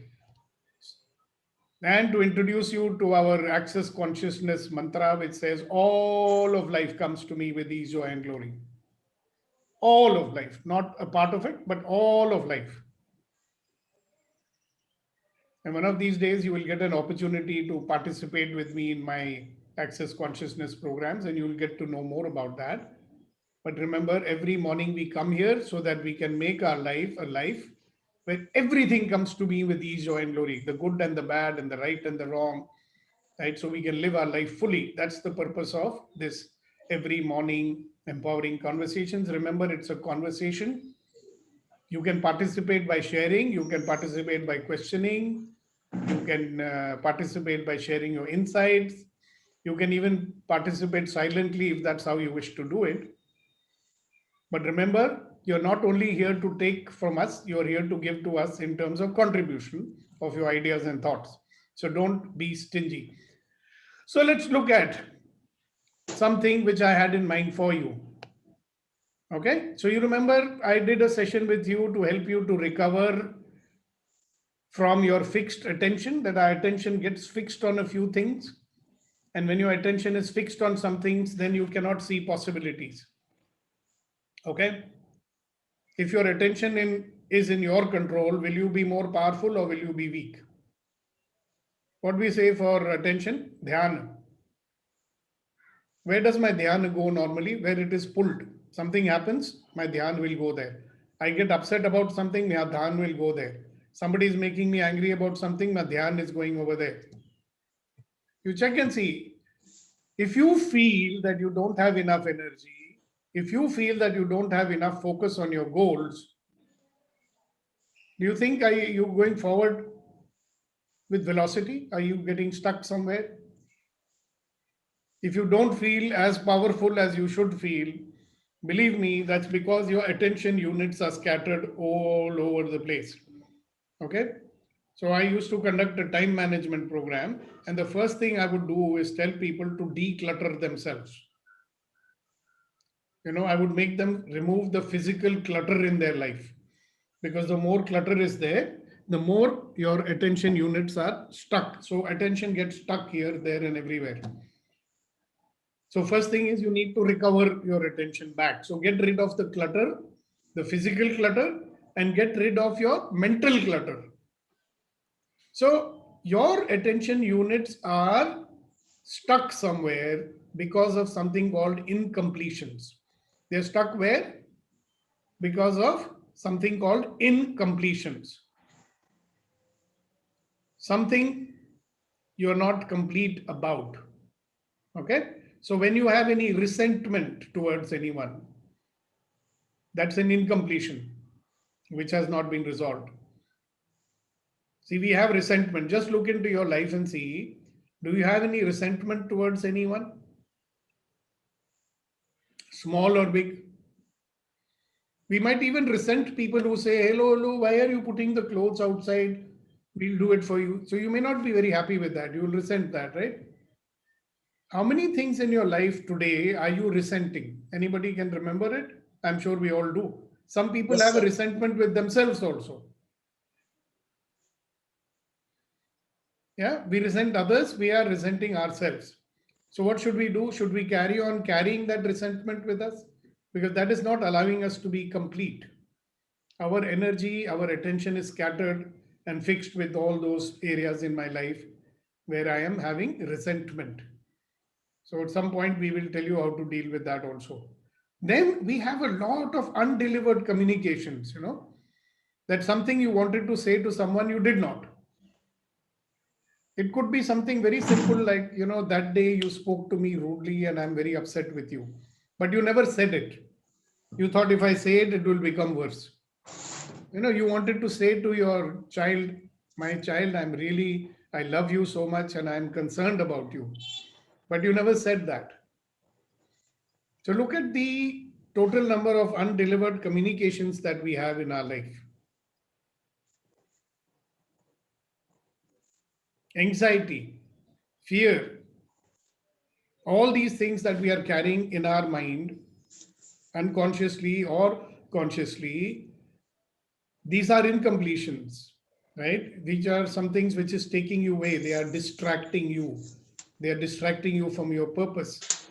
and to introduce you to our Access Consciousness mantra, which says, all of life comes to me with ease, joy, and glory. All of life, not a part of it, but all of life. And one of these days, you will get an opportunity to participate with me in my Access Consciousness programs, and you will get to know more about that. But remember, every morning we come here so that we can make our life a life where everything comes to me with ease, joy, and glory, the good and the bad, and the right and the wrong, right? So we can live our life fully. That's the purpose of this every morning empowering conversations. Remember, it's a conversation. You can participate by sharing. You can participate by questioning. You can participate by sharing your insights. You can even participate silently if that's how you wish to do it. But remember, you're not only here to take from us, you're here to give to us in terms of contribution of your ideas and thoughts. So don't be stingy. So let's look at something which I had in mind for you. Okay, so you remember I did a session with you to help you to recover from your fixed attention, that our attention gets fixed on a few things. And when your attention is fixed on some things, then you cannot see possibilities. Okay. If your attention is in your control, will you be more powerful or will you be weak? What we say for attention? Dhyan. Where does my dhyan go normally? Where it is pulled. Something happens, my dhyan will go there. I get upset about something, my dhyan will go there. Somebody is making me angry about something, my dhyan is going over there. You check and see. If you feel that you don't have enough energy, if you feel that you don't have enough focus on your goals, do you think are you going forward with velocity? Are you getting stuck somewhere? If you don't feel as powerful as you should feel, believe me, that's because your attention units are scattered all over the place. Okay? So I used to conduct a time management program, and the first thing I would do is tell people to declutter themselves. I would make them remove the physical clutter in their life, because the more clutter is there, the more your attention units are stuck. So attention gets stuck here, there, and everywhere. So first thing is you need to recover your attention back. So get rid of the clutter, the physical clutter, and get rid of your mental clutter. So your attention units are stuck somewhere because of something called incompletions. They're stuck where? Because of something called incompletions. Something you're not complete about. Okay? So when you have any resentment towards anyone, that's an incompletion which has not been resolved. See, we have resentment. Just look into your life and see, do you have any resentment towards anyone? Small or big? We might even resent people who say, hello, why are you putting the clothes outside? We'll do it for you. So you may not be very happy with that. You will resent that, right? How many things in your life today are you resenting? Anybody can remember it? I'm sure we all do. Some people have a resentment with themselves also. Yeah, we resent others, we are resenting ourselves. So what should we do? Should we carry on carrying that resentment with us? Because that is not allowing us to be complete. Our energy, our attention is scattered and fixed with all those areas in my life where I am having resentment. So at some point we will tell you how to deal with that also. Then we have a lot of undelivered communications, that something you wanted to say to someone you did not. It could be something very simple like, that day you spoke to me rudely and I'm very upset with you. But you never said it. You thought if I say it, it will become worse. You wanted to say to your child, my child, I love you so much and I'm concerned about you. But you never said that. So look at the total number of undelivered communications that we have in our life. Anxiety, fear, all these things that we are carrying in our mind, unconsciously or consciously, these are incompletions, right? Which are some things which is taking you away. They are distracting you. They are distracting you from your purpose.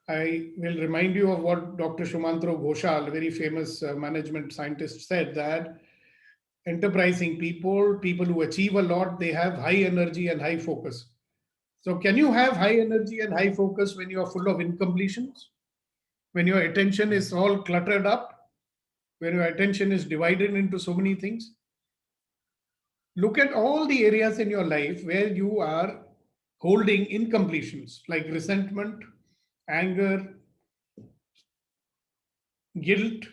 I will remind you of what Dr. Shumantro Ghoshal, a very famous management scientist, said, that enterprising people who achieve a lot, they have high energy and high focus. So can you have high energy and high focus when you are full of incompletions? When your attention is all cluttered up? When your attention is divided into so many things? Look at all the areas in your life where you are holding incompletions, like resentment, anger, guilt,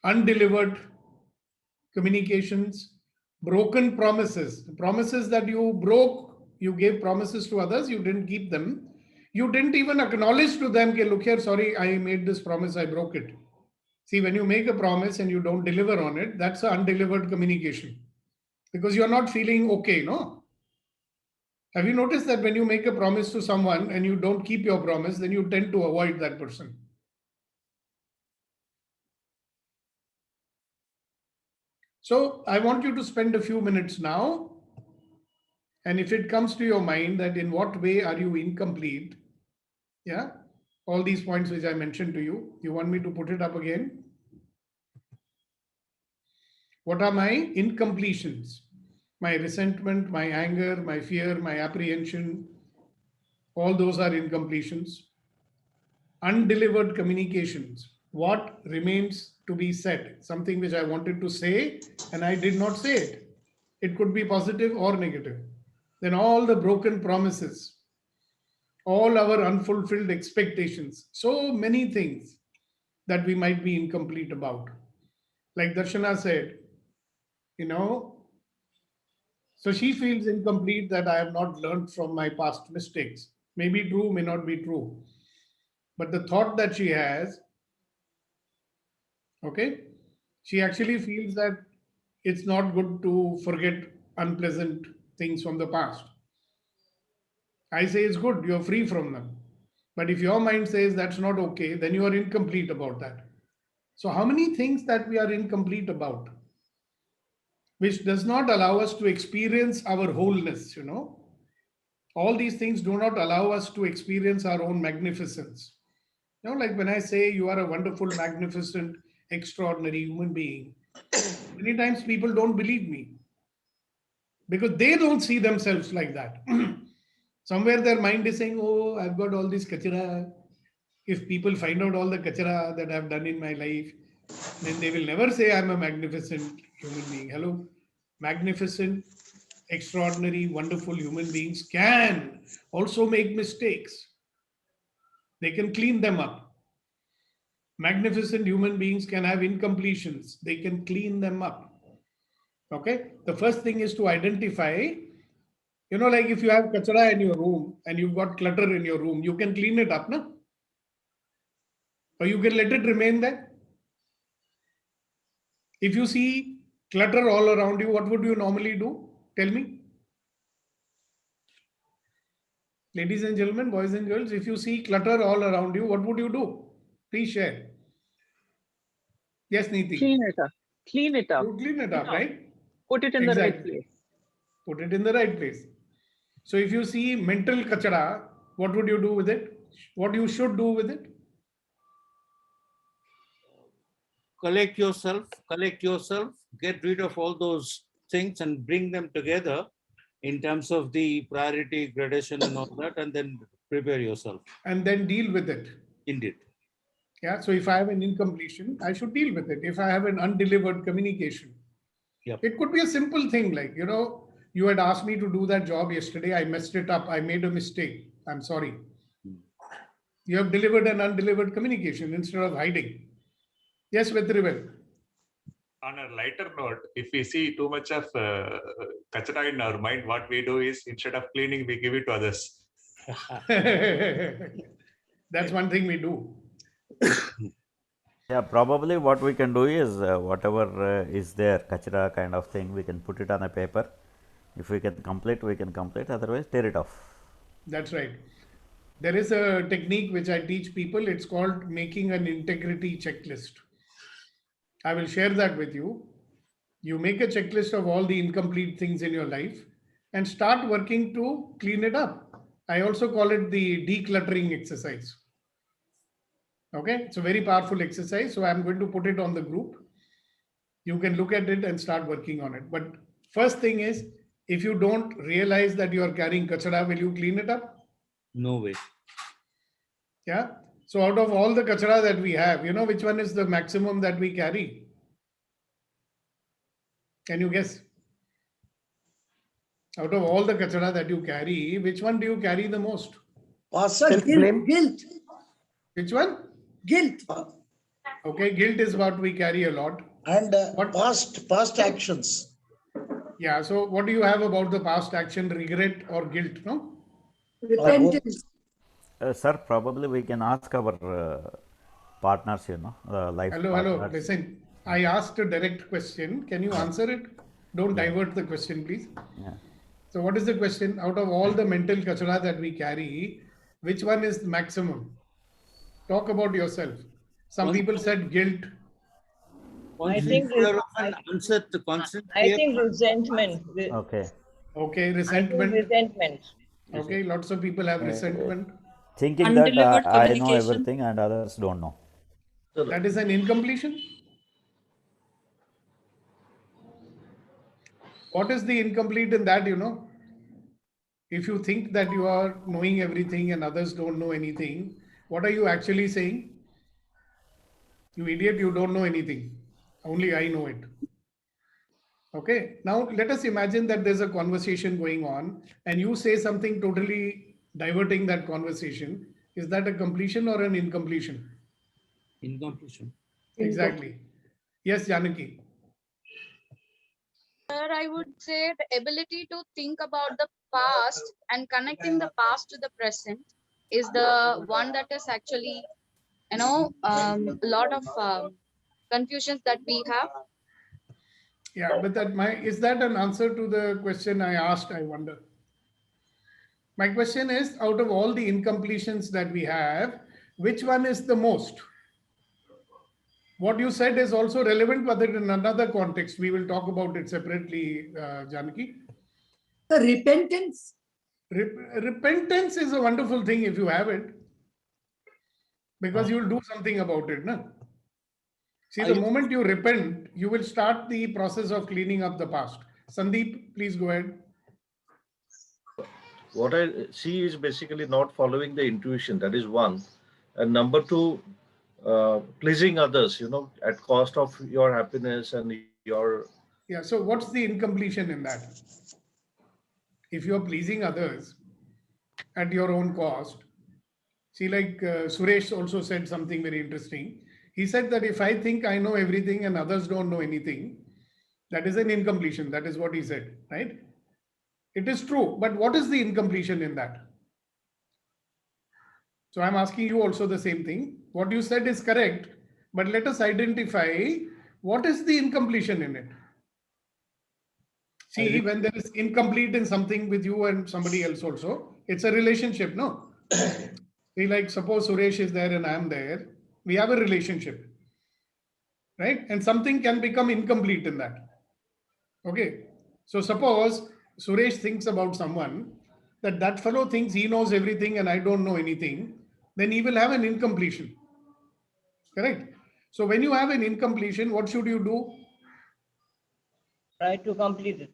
undelivered communications, broken promises. The promises that you broke, you gave promises to others, you didn't keep them. You didn't even acknowledge to them, okay, look here, sorry, I made this promise, I broke it. See, when you make a promise and you don't deliver on it, that's an undelivered communication. Because you're not feeling okay, no? Have you noticed that when you make a promise to someone and you don't keep your promise, then you tend to avoid that person? So I want you to spend a few minutes now. And if it comes to your mind that in what way are you incomplete? Yeah, all these points which I mentioned to you, you want me to put it up again? What are my incompletions? My resentment, my anger, my fear, my apprehension, All those are incompletions. Undelivered communications. What remains to be said? Something which I wanted to say and I did not say it. It could be positive or negative. Then all the broken promises, all our unfulfilled expectations, so many things that we might be incomplete about. Like Darshana said, so she feels incomplete that I have not learned from my past mistakes. May be true, may not be true. But the thought that she has, okay, she actually feels that it's not good to forget unpleasant things from the past. I say it's good, you're free from them. But if your mind says that's not okay, then you are incomplete about that. So, how many things that we are incomplete about, which does not allow us to experience our wholeness, All these things do not allow us to experience our own magnificence. Like when I say you are a wonderful, magnificent, extraordinary human being, many times people don't believe me because they don't see themselves like that. Somewhere their mind is saying, oh, I've got all this kachara. If people find out all the kachara that I've done in my life, then they will never say I'm a magnificent human being. Hello? Magnificent, extraordinary, wonderful human beings can also make mistakes. They can clean them up. Magnificent human beings can have incompletions. They can clean them up. Okay? The first thing is to identify, like if you have kachara in your room and you've got clutter in your room, you can clean it up, no? Or you can let it remain there. If you see clutter all around you, what would you normally do? Tell me. Ladies and gentlemen, boys and girls, if you see clutter all around you, what would you do? Please share. Yes, Neeti. Clean it up. Clean it up. You clean it up, right? Put it in the right place. Put it in the right place. So if you see mental kachara, what would you do with it? What you should do with it? Collect yourself, get rid of all those things and bring them together in terms of the priority gradation and all that, and then prepare yourself. And then deal with it. Indeed. Yeah. So if I have an incompletion, I should deal with it. If I have an undelivered communication, yep. It could be a simple thing like, you had asked me to do that job yesterday. I messed it up. I made a mistake. I'm sorry. You have delivered an undelivered communication instead of hiding. Yes, Vetrivel. On a lighter note, if we see too much of kachara in our mind, what we do is instead of cleaning, we give it to others. That's one thing we do. Yeah, probably what we can do is whatever is there, kachara kind of thing, we can put it on a paper. If we can complete, we can complete. Otherwise, tear it off. That's right. There is a technique which I teach people. It's called making an integrity checklist. I will share that with you. You make a checklist of all the incomplete things in your life and start working to clean it up. I also call it the decluttering exercise. Okay, it's a very powerful exercise. So I'm going to put it on the group. You can look at it and start working on it. But first thing is, if you don't realize that you are carrying kachara, will you clean it up? No way. Yeah. So out of all the kachara that we have, which one is the maximum that we carry? Can you guess? Out of all the kachara that you carry, which one do you carry the most? Guilt. Which one? Guilt. Okay, guilt is what we carry a lot. And past actions. Yeah, so what do you have about the past action, regret or guilt, no? Repentance. Sir, probably we can ask our partners, life Hello, partners. listen. I asked a direct question. Can you answer it? Don't divert the question, please. Yeah. So what is the question? Out of all the mental kachara that we carry, which one is the maximum? Talk about yourself. Some people said guilt. I think resentment. Okay. Okay, resentment. Resentment. Okay, lots of people have resentment. Thinking that I know everything and others don't know. That is an incompletion. What is the incomplete in that, If you think that you are knowing everything and others don't know anything, what are you actually saying? You idiot, you don't know anything. Only I know it. Okay. Now let us imagine that there's a conversation going on and you say something totally diverting that conversation. Is that a completion or an incompletion? Incompletion. Exactly. Yes, Janaki. Sir, I would say the ability to think about the past and connecting the past to the present is the one that is actually, a lot of confusions that we have. Yeah, but is that an answer to the question I asked, I wonder? My question is, out of all the incompletions that we have, which one is the most? What you said is also relevant, but in another context. We will talk about it separately, Janaki. The repentance. Repentance is a wonderful thing if you have it, because you'll do something about it. No? See, the moment you repent, you will start the process of cleaning up the past. Sandeep, please go ahead. What I see is basically not following the intuition. That is one. And number two, pleasing others, at cost of your happiness and your... Yeah, so what's the incompletion in that? If you're pleasing others at your own cost, see, like Suresh also said something very interesting. He said that if I think I know everything and others don't know anything, that is an incompletion. That is what he said, right? It is true, but what is the incompletion in that? So I'm asking you also the same thing. What you said is correct, but let us identify what is the incompletion in it. See, when there is incomplete in something with you and somebody else also, it's a relationship, no? See, like suppose Suresh is there and I'm there, we have a relationship, right? And something can become incomplete in that. Okay. So suppose Suresh thinks about someone, that fellow thinks he knows everything and I don't know anything, then he will have an incompletion. Correct? So when you have an incompletion, what should you do? Try to complete it.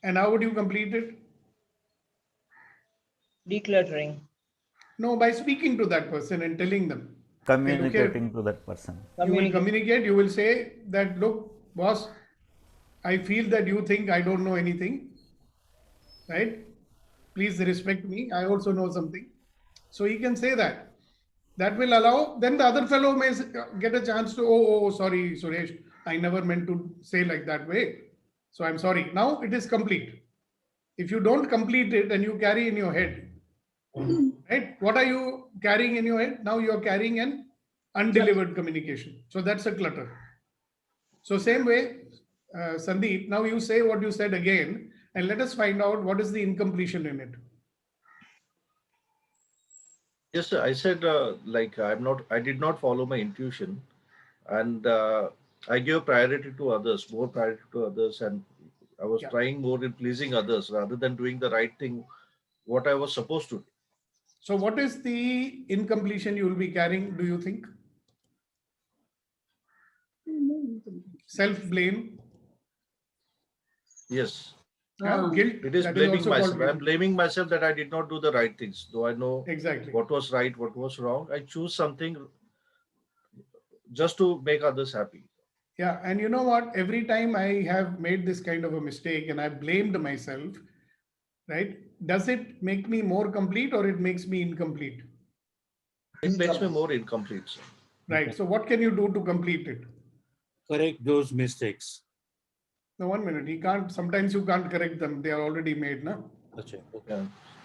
And how would you complete it? Decluttering. No, by speaking to that person and telling them. Communicating to that person. You will communicate, you will say that, look, boss, I feel that you think I don't know anything, right? Please respect me. I also know something. So he can say that. That will allow, then the other fellow may get a chance to, oh, sorry, Suresh, I never meant to say like that way. So I'm sorry. Now it is complete. If you don't complete it and you carry in your head, right? What are you carrying in your head? Now you're carrying an undelivered communication. So that's a clutter. So same way, Sandeep, now you say what you said again, and let us find out what is the incompletion in it. Yes, sir. I said, I did not follow my intuition, and I gave priority to others, more priority to others, and I was trying more in pleasing others rather than doing the right thing, what I was supposed to do. So what is the incompletion you will be carrying, do you think? Self-blame. Yes. Guilt. It is blaming myself. I'm blaming myself that I did not do the right things. Though I know exactly what was right, what was wrong. I choose something just to make others happy. Yeah. And you know what? Every time I have made this kind of a mistake and I blamed myself, right? Does it make me more complete or it makes me incomplete? It makes me more incomplete, sir. Right. So what can you do to complete it? Correct those mistakes. No, 1 minute. He can't. Sometimes you can't correct them. They are already made, no? Okay.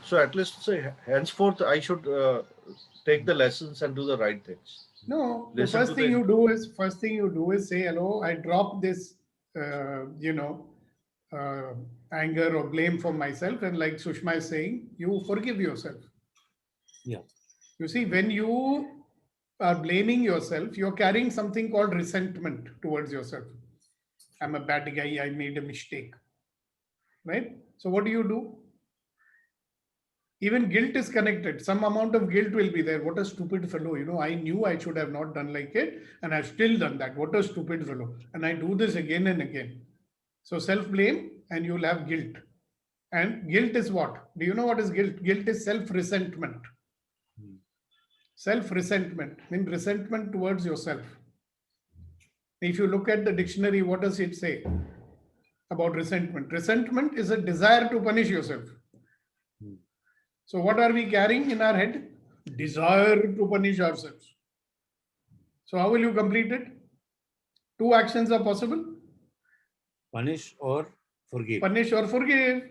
So at least say henceforth I should take the lessons and do the right things. No. The first thing you do is say, hello, I dropped this, anger or blame for myself, and like Sushma is saying, you forgive yourself. Yeah. You see, when you are blaming yourself, you're carrying something called resentment towards yourself. I'm a bad guy, I made a mistake. Right? So what do? Even guilt is connected. Some amount of guilt will be there. What a stupid fellow. I knew I should have not done like it, and I've still done that. What a stupid fellow. And I do this again and again. So self-blame, and you'll have guilt. And guilt is what? Do you know what is guilt? Guilt is self-resentment. Self-resentment means resentment towards yourself. If you look at the dictionary, what does it say about resentment? Resentment is a desire to punish yourself. So what are we carrying in our head? Desire to punish ourselves. So how will you complete it? Two actions are possible. Punish or forgive. Punish or forgive.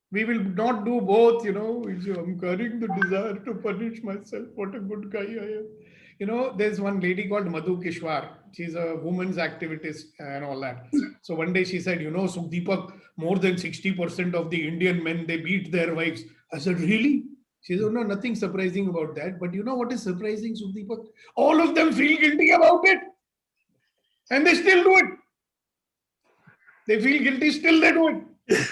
We will not do both, you know. I'm carrying the desire to punish myself. What a good guy I am. You know, there's one lady called Madhu Kishwar. She's a women's activist and all that. So one day she said, you know, Sukhdeepak, more than 60% of the Indian men, they beat their wives. I said, really? She said, no, nothing surprising about that. But you know what is surprising, Sukhdeepak? All of them feel guilty about it. And they still do it. They feel guilty, still they do it.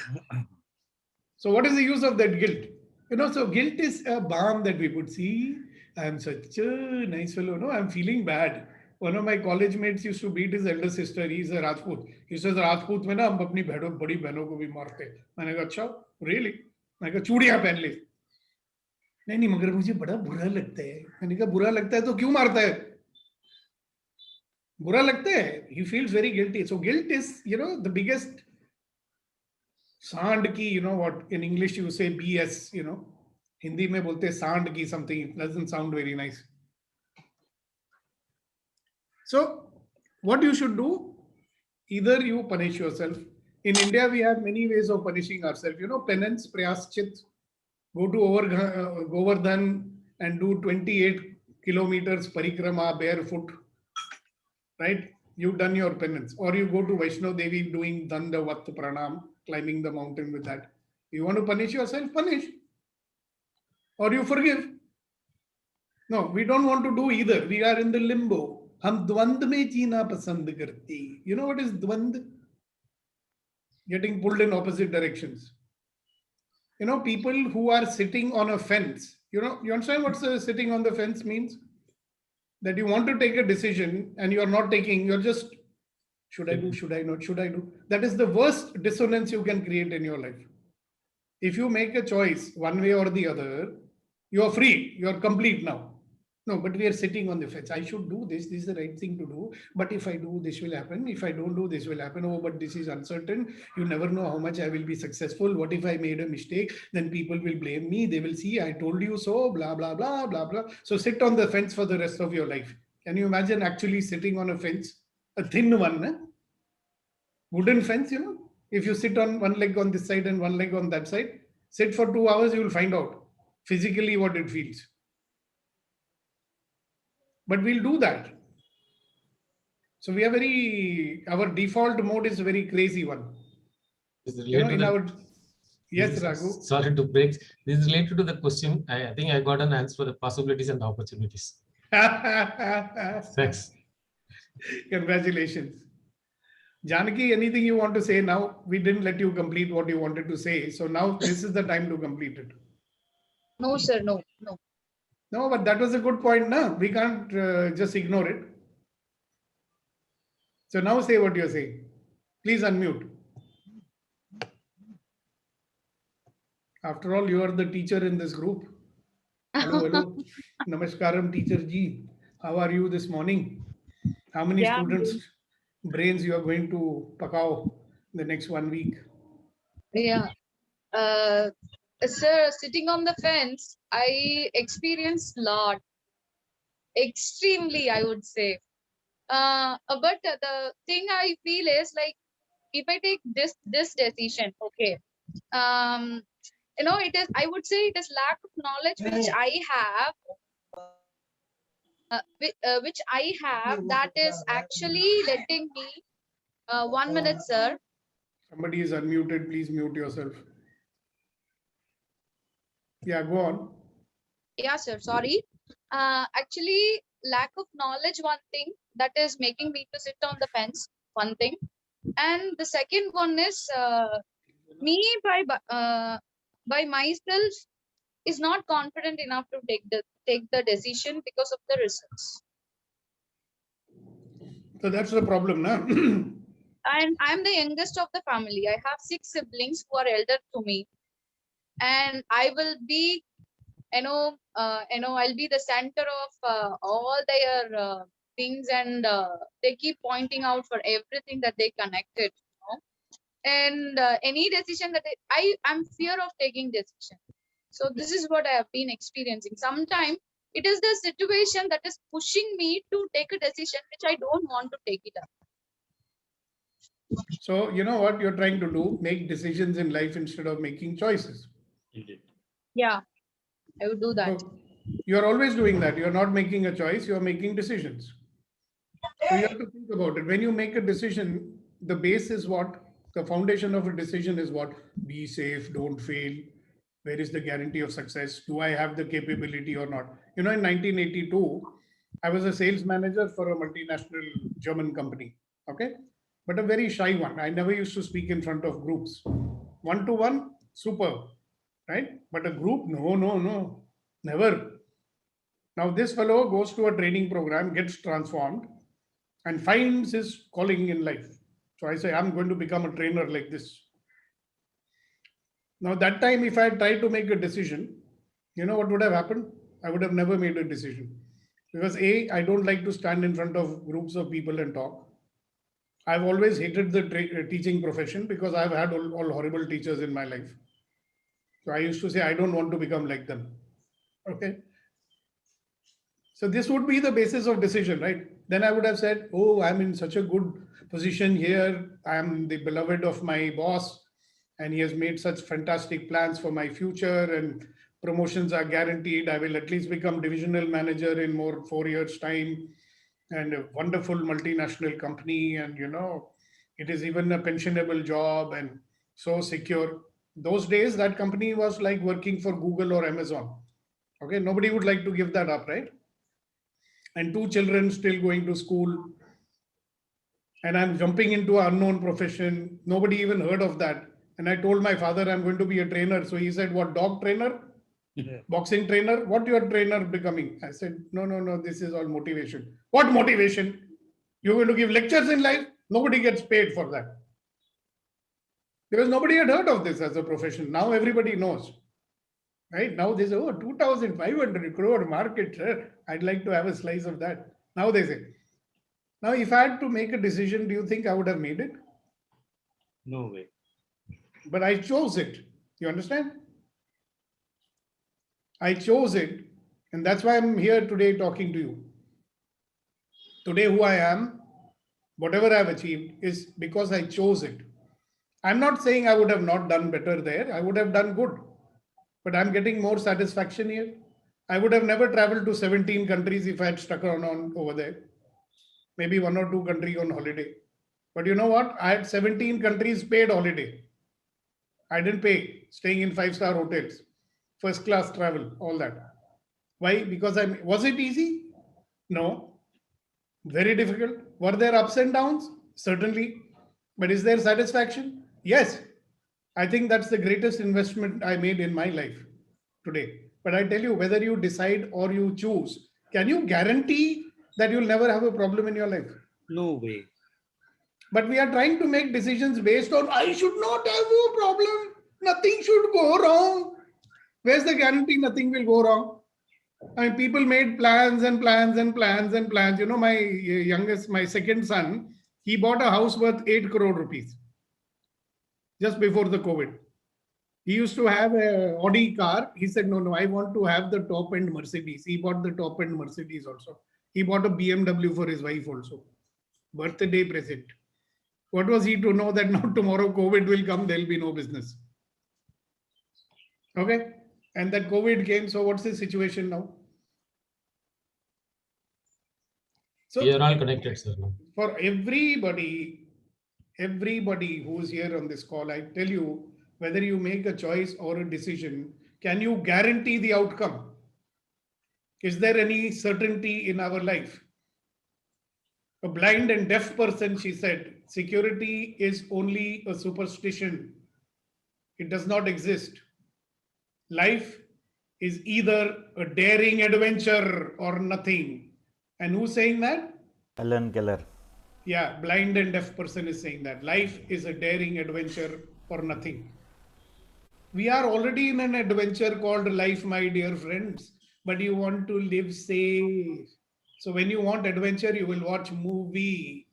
So what is the use of that guilt? You know, so guilt is a balm that we put. See, I'm such a nice fellow. No, I'm feeling bad. One of my college mates used to beat his elder sister. He's a Rajput. He says, Rajput में ना हम अपनी बड़ी बहनों को भी मारते. मैंने कहा अच्छा, really? मैंने कहा चूड़ियां पहन ली. नहीं मगर मुझे बड़ा बुरा लगता है. मैंने कहा बुरा लगता है तो क्यों मारता है? बुरा लगता है. He feels very guilty. So guilt is, you know, the biggest सांड की, you know what, in English you say BS, you know. Hindi में बोलते हैं सांड की something. It doesn't sound very nice. So what you should do, either you punish yourself. In India, we have many ways of punishing ourselves. You know, penance, prayaschit, go to Govardhan and do 28 kilometers parikrama barefoot, right? You've done your penance. Or you go to Vaishno Devi doing Dandavat Pranam, climbing the mountain with that. You want to punish yourself? Punish. Or you forgive. No, we don't want to do either. We are in the limbo. हम द्वंद में जीना पसंद करते. You know what is द्वंद? Getting pulled in opposite directions. You know, people who are sitting on a fence. You know, you understand what sitting on the fence means? That you want to take a decision and you are not taking. You're just, should I do? Should I not? Should I do? That is the worst dissonance you can create in your life. If you make a choice one way or the other, you are free. You are complete now. No, but we are sitting on the fence. I should do this. This is the right thing to do. But if I do, this will happen. If I don't do, this will happen. Oh, but this is uncertain. You never know how much I will be successful. What if I made a mistake? Then people will blame me. They will see, I told you so, blah, blah, blah, blah, blah. So sit on the fence for the rest of your life. Can you imagine actually sitting on a fence? A thin one, eh? Wooden fence, you know? If you sit on one leg on this side and one leg on that side, sit for 2 hours, you will find out physically what it feels. But we'll do that. So we are our default mode is a very crazy one. You know, yes, Raghu. Sorry to break. This is related to the question. I think I got an answer for the possibilities and opportunities. Thanks. Congratulations. Janaki, anything you want to say now? We didn't let you complete what you wanted to say. So now this is the time to complete it. No, sir, no. No, but that was a good point. No? We can't just ignore it. So now say what you're saying. Please unmute. After all, you are the teacher in this group. Hello. Namaskaram, teacher ji. How are you this morning? How many students' brains you are going to pakao the next 1 week? Yeah. Sir, sitting on the fence, I experienced a lot. Extremely, I would say. But the thing I feel is like, if I take this decision, okay, you know, it is, I would say it is lack of knowledge which I have, that is actually letting me, 1 minute, sir. Somebody is unmuted. Please mute yourself. Yeah, go on. Yeah, sir. Sorry. Actually, lack of knowledge, one thing that is making me to sit on the fence, one thing. And the second one is me by myself is not confident enough to take the decision because of the results. So that's the problem, na? And I'm the youngest of the family. I have 6 siblings who are elder to me. and I will be, I'll be the center of all their things, and they keep pointing out for everything that they connected, and any decision that I'm fear of taking decision. So this is what I have been experiencing. Sometimes it is the situation that is pushing me to take a decision which I don't want to take it up. So you know what you're trying to do? Make decisions in life instead of making choices. Yeah, I would do that. So you're always doing that. You're not making a choice, you're making decisions. So you have to think about it. When you make a decision, the base is what? The foundation of a decision is what? Be safe, don't fail. Where is the guarantee of success? Do I have the capability or not? You know, in 1982, I was a sales manager for a multinational German company. Okay. But a very shy one. I never used to speak in front of groups. One-to-one, superb. Right? But a group, no, never. Now this fellow goes to a training program, gets transformed, and finds his calling in life. So I say, I'm going to become a trainer like this. Now that time, if I had tried to make a decision, you know what would have happened? I would have never made a decision. Because A, I don't like to stand in front of groups of people and talk. I've always hated the teaching profession because I've had all horrible teachers in my life. So I used to say, I don't want to become like them. Okay. So this would be the basis of decision, right? Then I would have said, oh, I'm in such a good position here. I'm the beloved of my boss, and he has made such fantastic plans for my future, and promotions are guaranteed. I will at least become divisional manager in 4 years' time, and a wonderful multinational company. And, you know, it is even a pensionable job and so secure. Those days, that company was like working for Google or Amazon. Okay. Nobody would like to give that up, right? And 2 children still going to school. And I'm jumping into an unknown profession. Nobody even heard of that. And I told my father, I'm going to be a trainer. So he said, what, dog trainer? Yeah. Boxing trainer? What your trainer becoming? I said, no, this is all motivation. What motivation? You're going to give lectures in life? Nobody gets paid for that. Because nobody had heard of this as a profession. Now everybody knows. Right? Now they say, oh, 2,500 crore market, sir. I'd like to have a slice of that. Now they say. Now, if I had to make a decision, do you think I would have made it? No way. But I chose it. You understand? I chose it. And that's why I'm here today talking to you. Today, who I am, whatever I've achieved, is because I chose it. I'm not saying I would have not done better there. I would have done good. But I'm getting more satisfaction here. I would have never traveled to 17 countries if I had stuck on over there. Maybe 1 or 2 countries on holiday. But you know what? I had 17 countries paid holiday. I didn't pay, staying in 5-star hotels, first class travel, all that. Why? Because was it easy? No. Very difficult. Were there ups and downs? Certainly. But is there satisfaction? Yes. I think that's the greatest investment I made in my life today. But I tell you, whether you decide or you choose, can you guarantee that you'll never have a problem in your life? No way. But we are trying to make decisions based on, I should not have a problem. Nothing should go wrong. Where's the guarantee nothing will go wrong? I mean, people made plans and plans and plans and plans. You know, my second son, he bought a house worth 8 crore rupees just before the COVID. He used to have a Audi car. He said, no, I want to have the top end Mercedes. He bought the top end Mercedes also. He bought a BMW for his wife also. Birthday present. What was he to know that now tomorrow COVID will come, there'll be no business. Okay. And that COVID came. So what's the situation now? So we are all connected, sir. For everybody who's here on this call, I tell you, whether you make a choice or a decision, can you guarantee the outcome? Is there any certainty in our life? A blind and deaf person, she said, security is only a superstition. It does not exist. Life is either a daring adventure or nothing. And who's saying that? Helen Keller. Yeah, blind and deaf person is saying that. Life is a daring adventure or nothing. We are already in an adventure called life, my dear friends, but you want to live safe. So when you want adventure, you will watch movie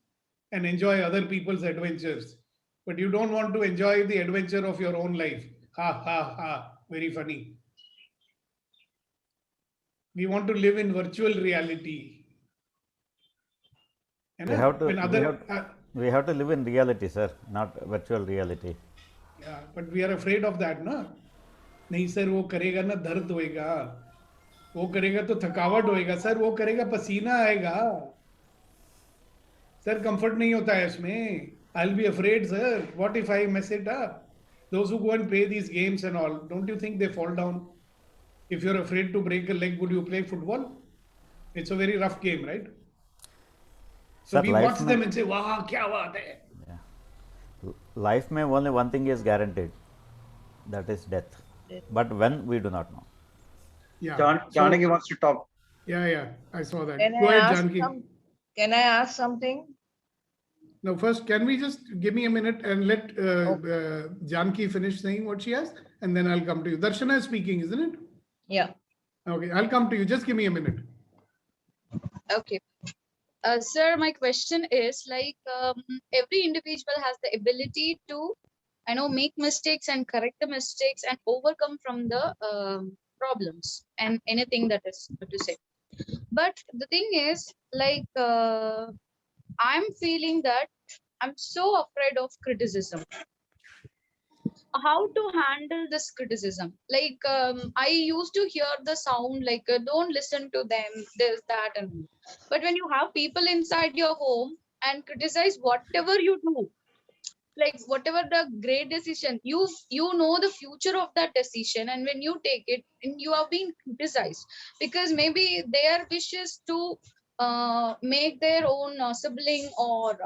and enjoy other people's adventures. But you don't want to enjoy the adventure of your own life. Ha ha ha. Very funny. We want to live in virtual reality. We have to live in reality, sir, not virtual reality. Yeah, but we are afraid of that, na? नहीं sir वो करेगा ना दर्द होएगा, वो करेगा तो थकावट होएगा, सर वो करेगा पसीना आएगा, सर कंफर्ट नहीं होता है इसमें. I'll be afraid, sir. What if I mess it up? Those who go and play these games and all, don't you think they fall down? If you're afraid to break a leg, would you play football? It's a very rough game, right? So Sir, we watch them and say, wow, kya baat hai. Life may only one thing is guaranteed, that is death. But when, we do not know. Yeah. Janaki wants to talk. Yeah, I saw that. Can Go I ahead, ask Janki. Can I ask something? No, first, can we just give me a minute and let Janki finish saying what she has, and then I'll come to you. Darshana is speaking, isn't it? Yeah. Okay, I'll come to you. Just give me a minute. Okay. Sir, my question is like every individual has the ability to, make mistakes and correct the mistakes and overcome from the problems and anything that is to say. But the thing is, like, I'm feeling that I'm so afraid of criticism. How to handle this criticism? Like, I used to hear the sound like, don't listen to them, this, that, and. But when you have people inside your home and criticize whatever you do, like whatever the great decision, you know the future of that decision, and when you take it and you are being criticized because maybe their wish is to make their own sibling or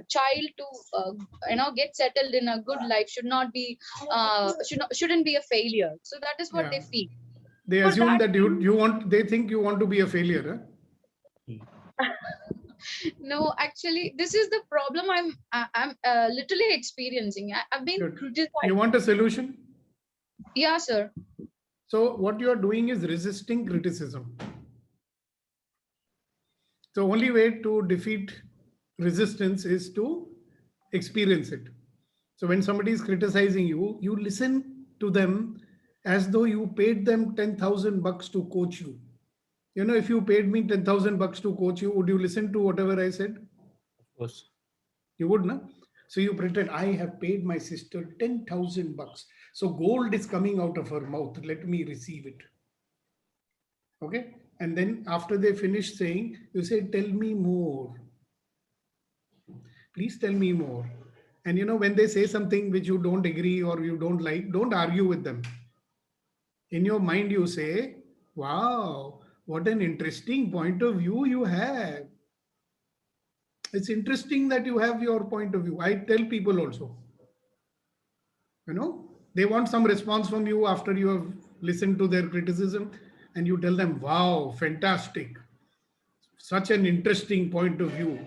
child to get settled in a good life, shouldn't be a failure. So that is what they feel. They assume that they think you want to be a failure, huh? No, actually, this is the problem I'm literally experiencing. I've been criticized. You want a solution? Yeah, sir. So what you are doing is resisting criticism. The only way to defeat resistance is to experience it. So when somebody is criticizing you, you listen to them as though you paid them $10,000 to coach you. If you paid me $10,000 to coach you, would you listen to whatever I said? Of course. You would, no? So you pretend, I have paid my sister $10,000. So gold is coming out of her mouth. Let me receive it. Okay? And then after they finish saying, you say, tell me more. Please tell me more. And when they say something which you don't agree or you don't like, don't argue with them. In your mind, you say, wow, what an interesting point of view you have. It's interesting that you have your point of view. I tell people also, they want some response from you after you have listened to their criticism, and you tell them, wow, fantastic. Such an interesting point of view.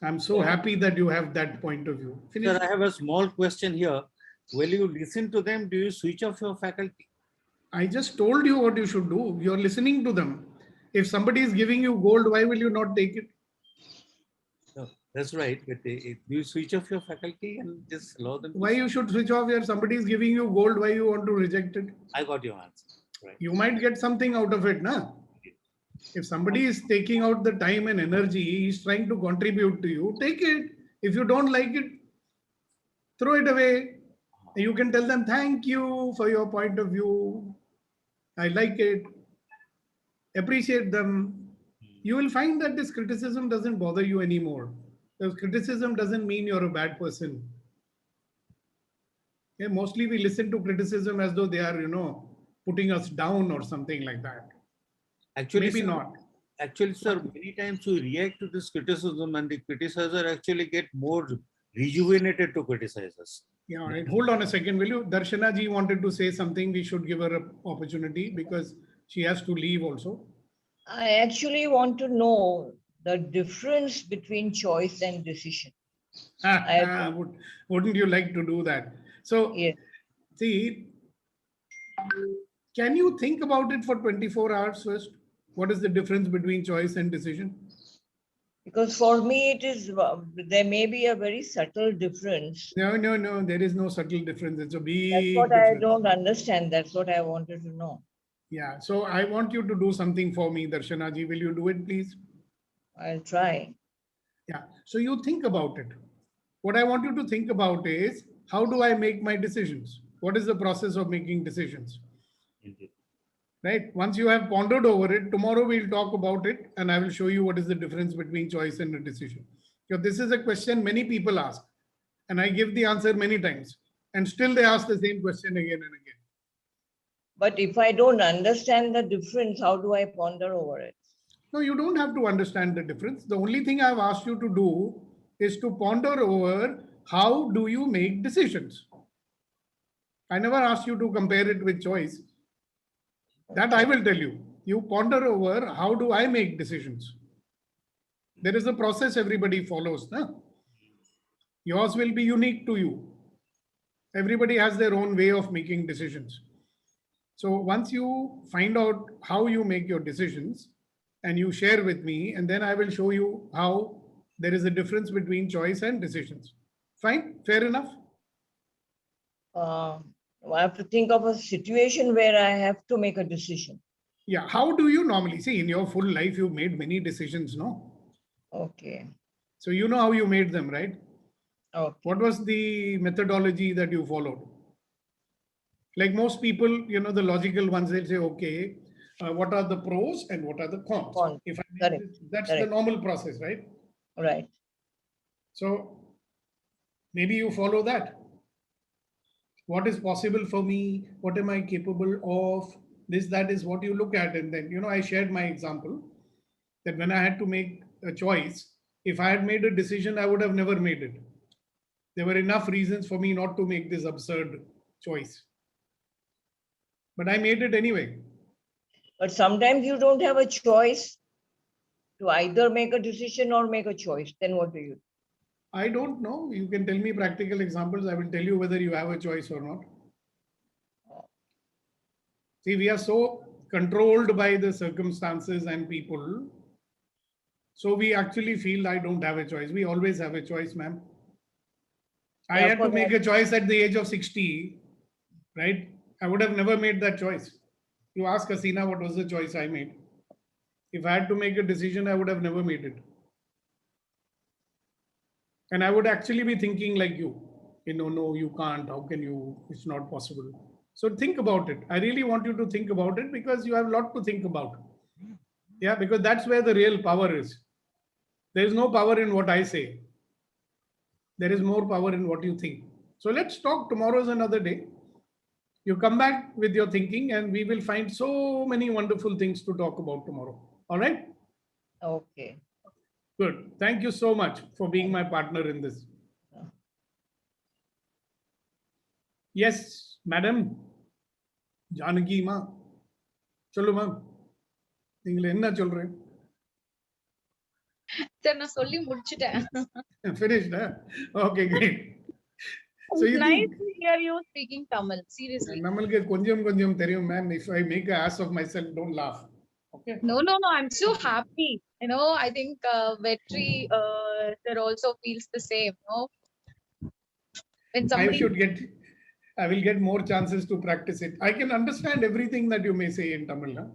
I'm so happy that you have that point of view. Finish. Sir, I have a small question here. Will you listen to them? Do you switch off your faculty? I just told you what you should do. You're listening to them. If somebody is giving you gold, why will you not take it? No, that's right. But you switch off your faculty and just allow them. Why you should switch off? If somebody is giving you gold, why you want to reject it? I got your answer. Right. You might get something out of it, na? If somebody is taking out the time and energy, he's trying to contribute to you, take it. If you don't like it, throw it away. You can tell them, thank you for your point of view. I like it. Appreciate them. You will find that this criticism doesn't bother you anymore. Because criticism doesn't mean you're a bad person. Okay? Mostly we listen to criticism as though they are, putting us down or something like that. Actually, maybe sir, not. Actually, sir, many times we react to this criticism and the criticizer actually get more rejuvenated to criticize us. Yeah, all right. Hold on a second, will you? Darshana ji wanted to say something. We should give her an opportunity because she has to leave also. I actually want to know the difference between choice and decision. Wouldn't you like to do that? So, yeah. See, can you think about it for 24 hours first? What is the difference between choice and decision? Because for me, it is, there may be a very subtle difference. No. There is no subtle difference. It's a big That's what difference. I don't understand. That's what I wanted to know. Yeah. So I want you to do something for me, Darshana ji. Will you do it, please? I'll try. Yeah. So you think about it. What I want you to think about is, how do I make my decisions? What is the process of making decisions? Right? Once you have pondered over it, tomorrow we'll talk about it and I will show you what is the difference between choice and a decision. So this is a question many people ask and I give the answer many times and still they ask the same question again and again. But if I don't understand the difference, how do I ponder over it? No, you don't have to understand the difference. The only thing I've asked you to do is to ponder over how do you make decisions. I never asked you to compare it with choice. That I will tell you. You ponder over how do I make decisions. There is a process everybody follows. No? Yours will be unique to you. Everybody has their own way of making decisions. So once you find out how you make your decisions and you share with me, and then I will show you how there is a difference between choice and decisions. Fine? Fair enough? I have to think of a situation where I have to make a decision. Yeah. How do you normally see in your full life? You've made many decisions, no? Okay. So you know how you made them, right? Okay. What was the methodology that you followed? Like most people, you know, the logical ones, they'll say, okay, what are the pros and what are the cons? If I make this, that's the normal process, right? Right. So maybe you follow that. What is possible for me? What am I capable of? This, that is what you look at. And then, you know, I shared my example that when I had to make a choice, if I had made a decision, I would have never made it. There were enough reasons for me not to make this absurd choice. But I made it anyway. But sometimes you don't have a choice to either make a decision or make a choice. Then what do you do? I don't know. You can tell me practical examples. I will tell you whether you have a choice or not. See, we are so controlled by the circumstances and people. So we actually feel I don't have a choice. We always have a choice, ma'am. I had to make a choice at the age of 60, right? I would have never made that choice. You ask Hasina what was the choice I made. If I had to make a decision, I would have never made it. And I would actually be thinking like you, no, you can't. How can you? It's not possible. So think about it. I really want you to think about it because you have a lot to think about. Yeah, because that's where the real power is. There is no power in what I say. There is more power in what you think. So let's talk. Tomorrow's another day. You come back with your thinking and we will find so many wonderful things to talk about tomorrow. All right? Okay. Good. Thank you so much for being my partner in this. Yes, madam. Janaki ma. Chalo ma'am. Ningal enna solren? Sir, na solli mudichiten. Finished, huh? Okay, great. So It's you nice think, to hear you speaking Tamil. Seriously. Namalke konjam theriyum, ma'am. If I make an ass of myself, don't laugh. Okay. No. I'm so happy. You know, I think Vetri sir also feels the same. No. When somebody I will get more chances to practice it. I can understand everything that you may say in Tamil. Huh?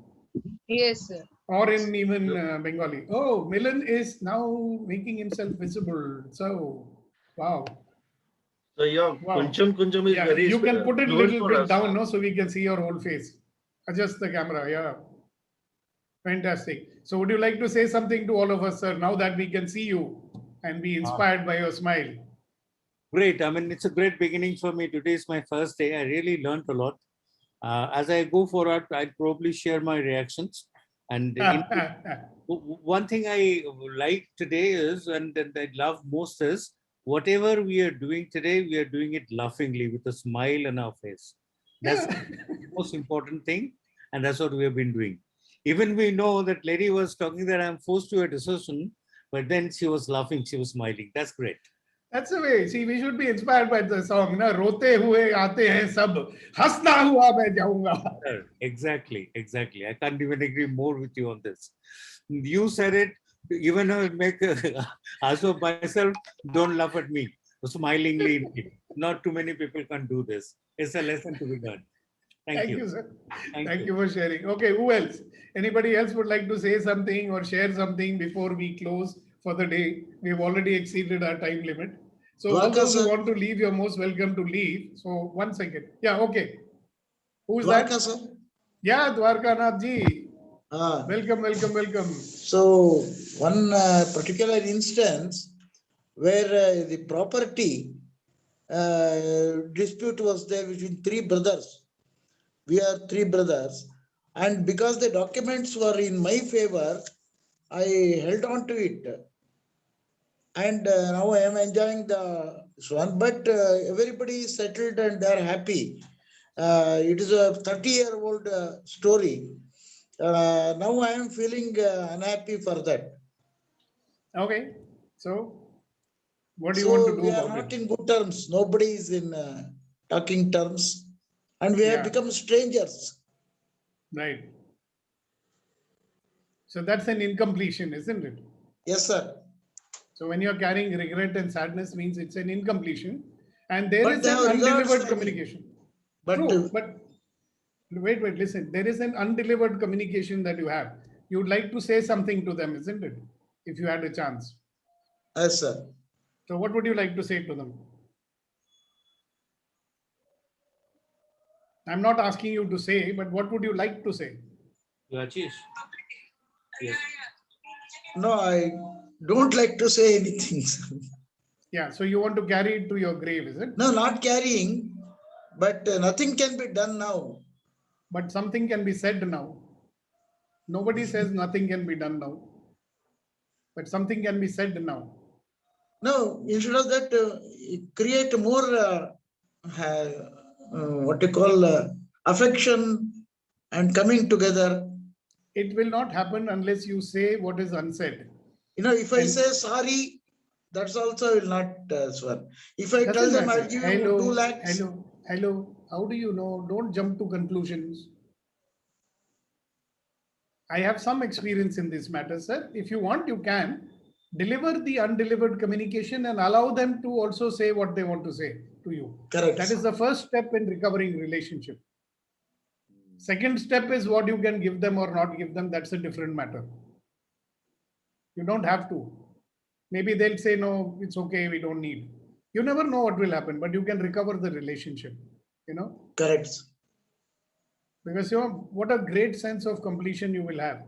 Yes, sir. Or in even Bengali. Oh, Milan is now making himself visible. So, wow. So yeah, Kuncham is very. You can put it a little bit us. down, no, so we can see your whole face. Adjust the camera. Yeah. Fantastic. So would you like to say something to all of us, sir, now that we can see you and be inspired by your smile? Great. I mean, it's a great beginning for me. Today is my first day. I really learned a lot. As I go forward, I'll probably share my reactions. And one thing I like today is, and I love most is, whatever we are doing today, we are doing it laughingly with a smile on our face. That's the most important thing. And that's what we have been doing. Even we know that lady was talking that I'm forced to a decision, but then she was laughing, she was smiling. That's great. That's the way. See, we should be inspired by the song. Na rote hue aate hain sab, hasna hua main jaunga. Exactly, exactly. I can't even agree more with you on this. You said it. Even I make also myself. Don't laugh at me. Smilingly. Not too many people can do this. It's a lesson to be learned. Thank you, sir. Thank you for sharing. Okay, who else? Anybody else would like to say something or share something before we close for the day? We've already exceeded our time limit. So all those who want to leave, you're most welcome to leave. So 1 second. Yeah, okay. Who's that? Sir. Yeah, Dwarka Nath ji. Welcome, welcome, welcome. So one particular instance where the property dispute was there between 3 brothers. We are 3 brothers, and because the documents were in my favor, I held on to it. And now I am enjoying this one, but everybody is settled and they are happy. It is a 30-year-old story. Now I am feeling unhappy for that. Okay, so what do you want to do we are about not it? in good terms. Nobody is in talking terms, and we have become strangers. Right. So that's an incompletion, isn't it? Yes, sir. So when you're carrying regret and sadness, means it's an incompletion, and there But is they an have regards undelivered for me. communication. But True, but wait, listen. There is an undelivered communication that you have. You'd like to say something to them, isn't it? If you had a chance. Yes, sir. So what would you like to say to them? I'm not asking you to say, but what would you like to say? Rajesh. Yes. No, I don't like to say anything. Yeah, so you want to carry it to your grave, is it? No, not carrying, but nothing can be done now. But something can be said now. Nobody says nothing can be done now. But something can be said now. No, instead of that, create more, what you call, affection and coming together. It will not happen unless you say what is unsaid. You know, if I say sorry, that's also will not swear. If I tell them I'll give you 2 lakhs. Hello. How do you know? Don't jump to conclusions. I have some experience in this matter, sir. If you want, you can deliver the undelivered communication and allow them to also say what they want to say to you. Correct. That is the first step in recovering relationship. Second step is what you can give them or not give them. That's a different matter. You don't have to. Maybe they'll say, no, it's okay, we don't need. You never know what will happen, but you can recover the relationship, you know? Correct. Because, you know, what a great sense of completion you will have.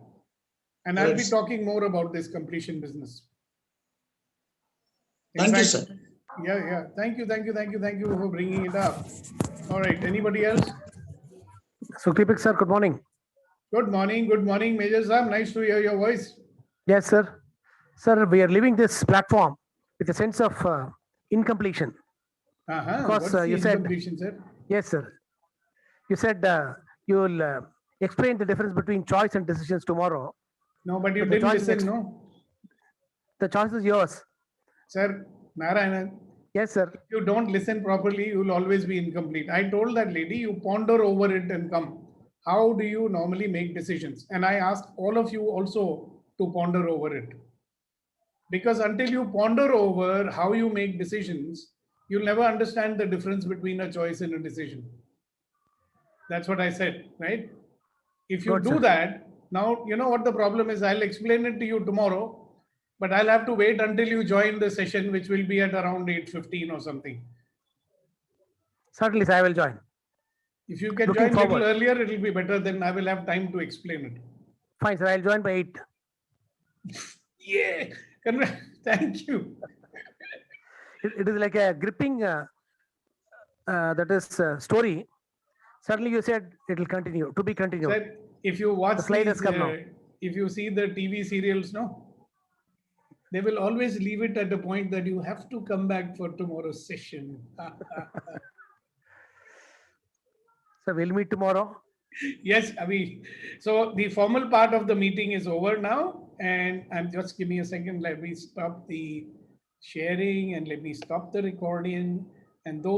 And Correct. I'll be talking more about this completion business. Thank you, sir. Yeah. Thank you for bringing it up. All right, anybody else? Sukdeep sir, good morning. Good morning, Major Sam. Nice to hear your voice. Yes, sir. Sir, we are leaving this platform with a sense of incompletion. Because Because what's the you said, incompletion, sir? yes, sir. You said you will explain the difference between choice and decisions tomorrow. No, but you the didn't choice is listen, no? The choice is yours. Sir, Narayanan. Yes, sir. If you don't listen properly, you will always be incomplete. I told that lady, you ponder over it and come. How do you normally make decisions? And I ask all of you also to ponder over it. Because until you ponder over how you make decisions, you'll never understand the difference between a choice and a decision. That's what I said, right? If you Good, do sir. that, now you know what the problem is. I'll explain it to you tomorrow, but I'll have to wait until you join the session, which will be at around 8:15 or something. Certainly, sir, I will join. If you can Looking join a little forward. earlier, it will be better. Then I will have time to explain it. Fine, sir. I'll join by 8. Yeah. Thank you. It is like a gripping story. Suddenly you said it will continue, to be continued. Sir, if you watch The slide has these, come now. if you see the TV serials, no, they will always leave it at the point that you have to come back for tomorrow's session. So we'll meet tomorrow. Yes, Avi. So the formal part of the meeting is over now, and I'm just give me a second. Let me stop the sharing, and let me stop the recording. And those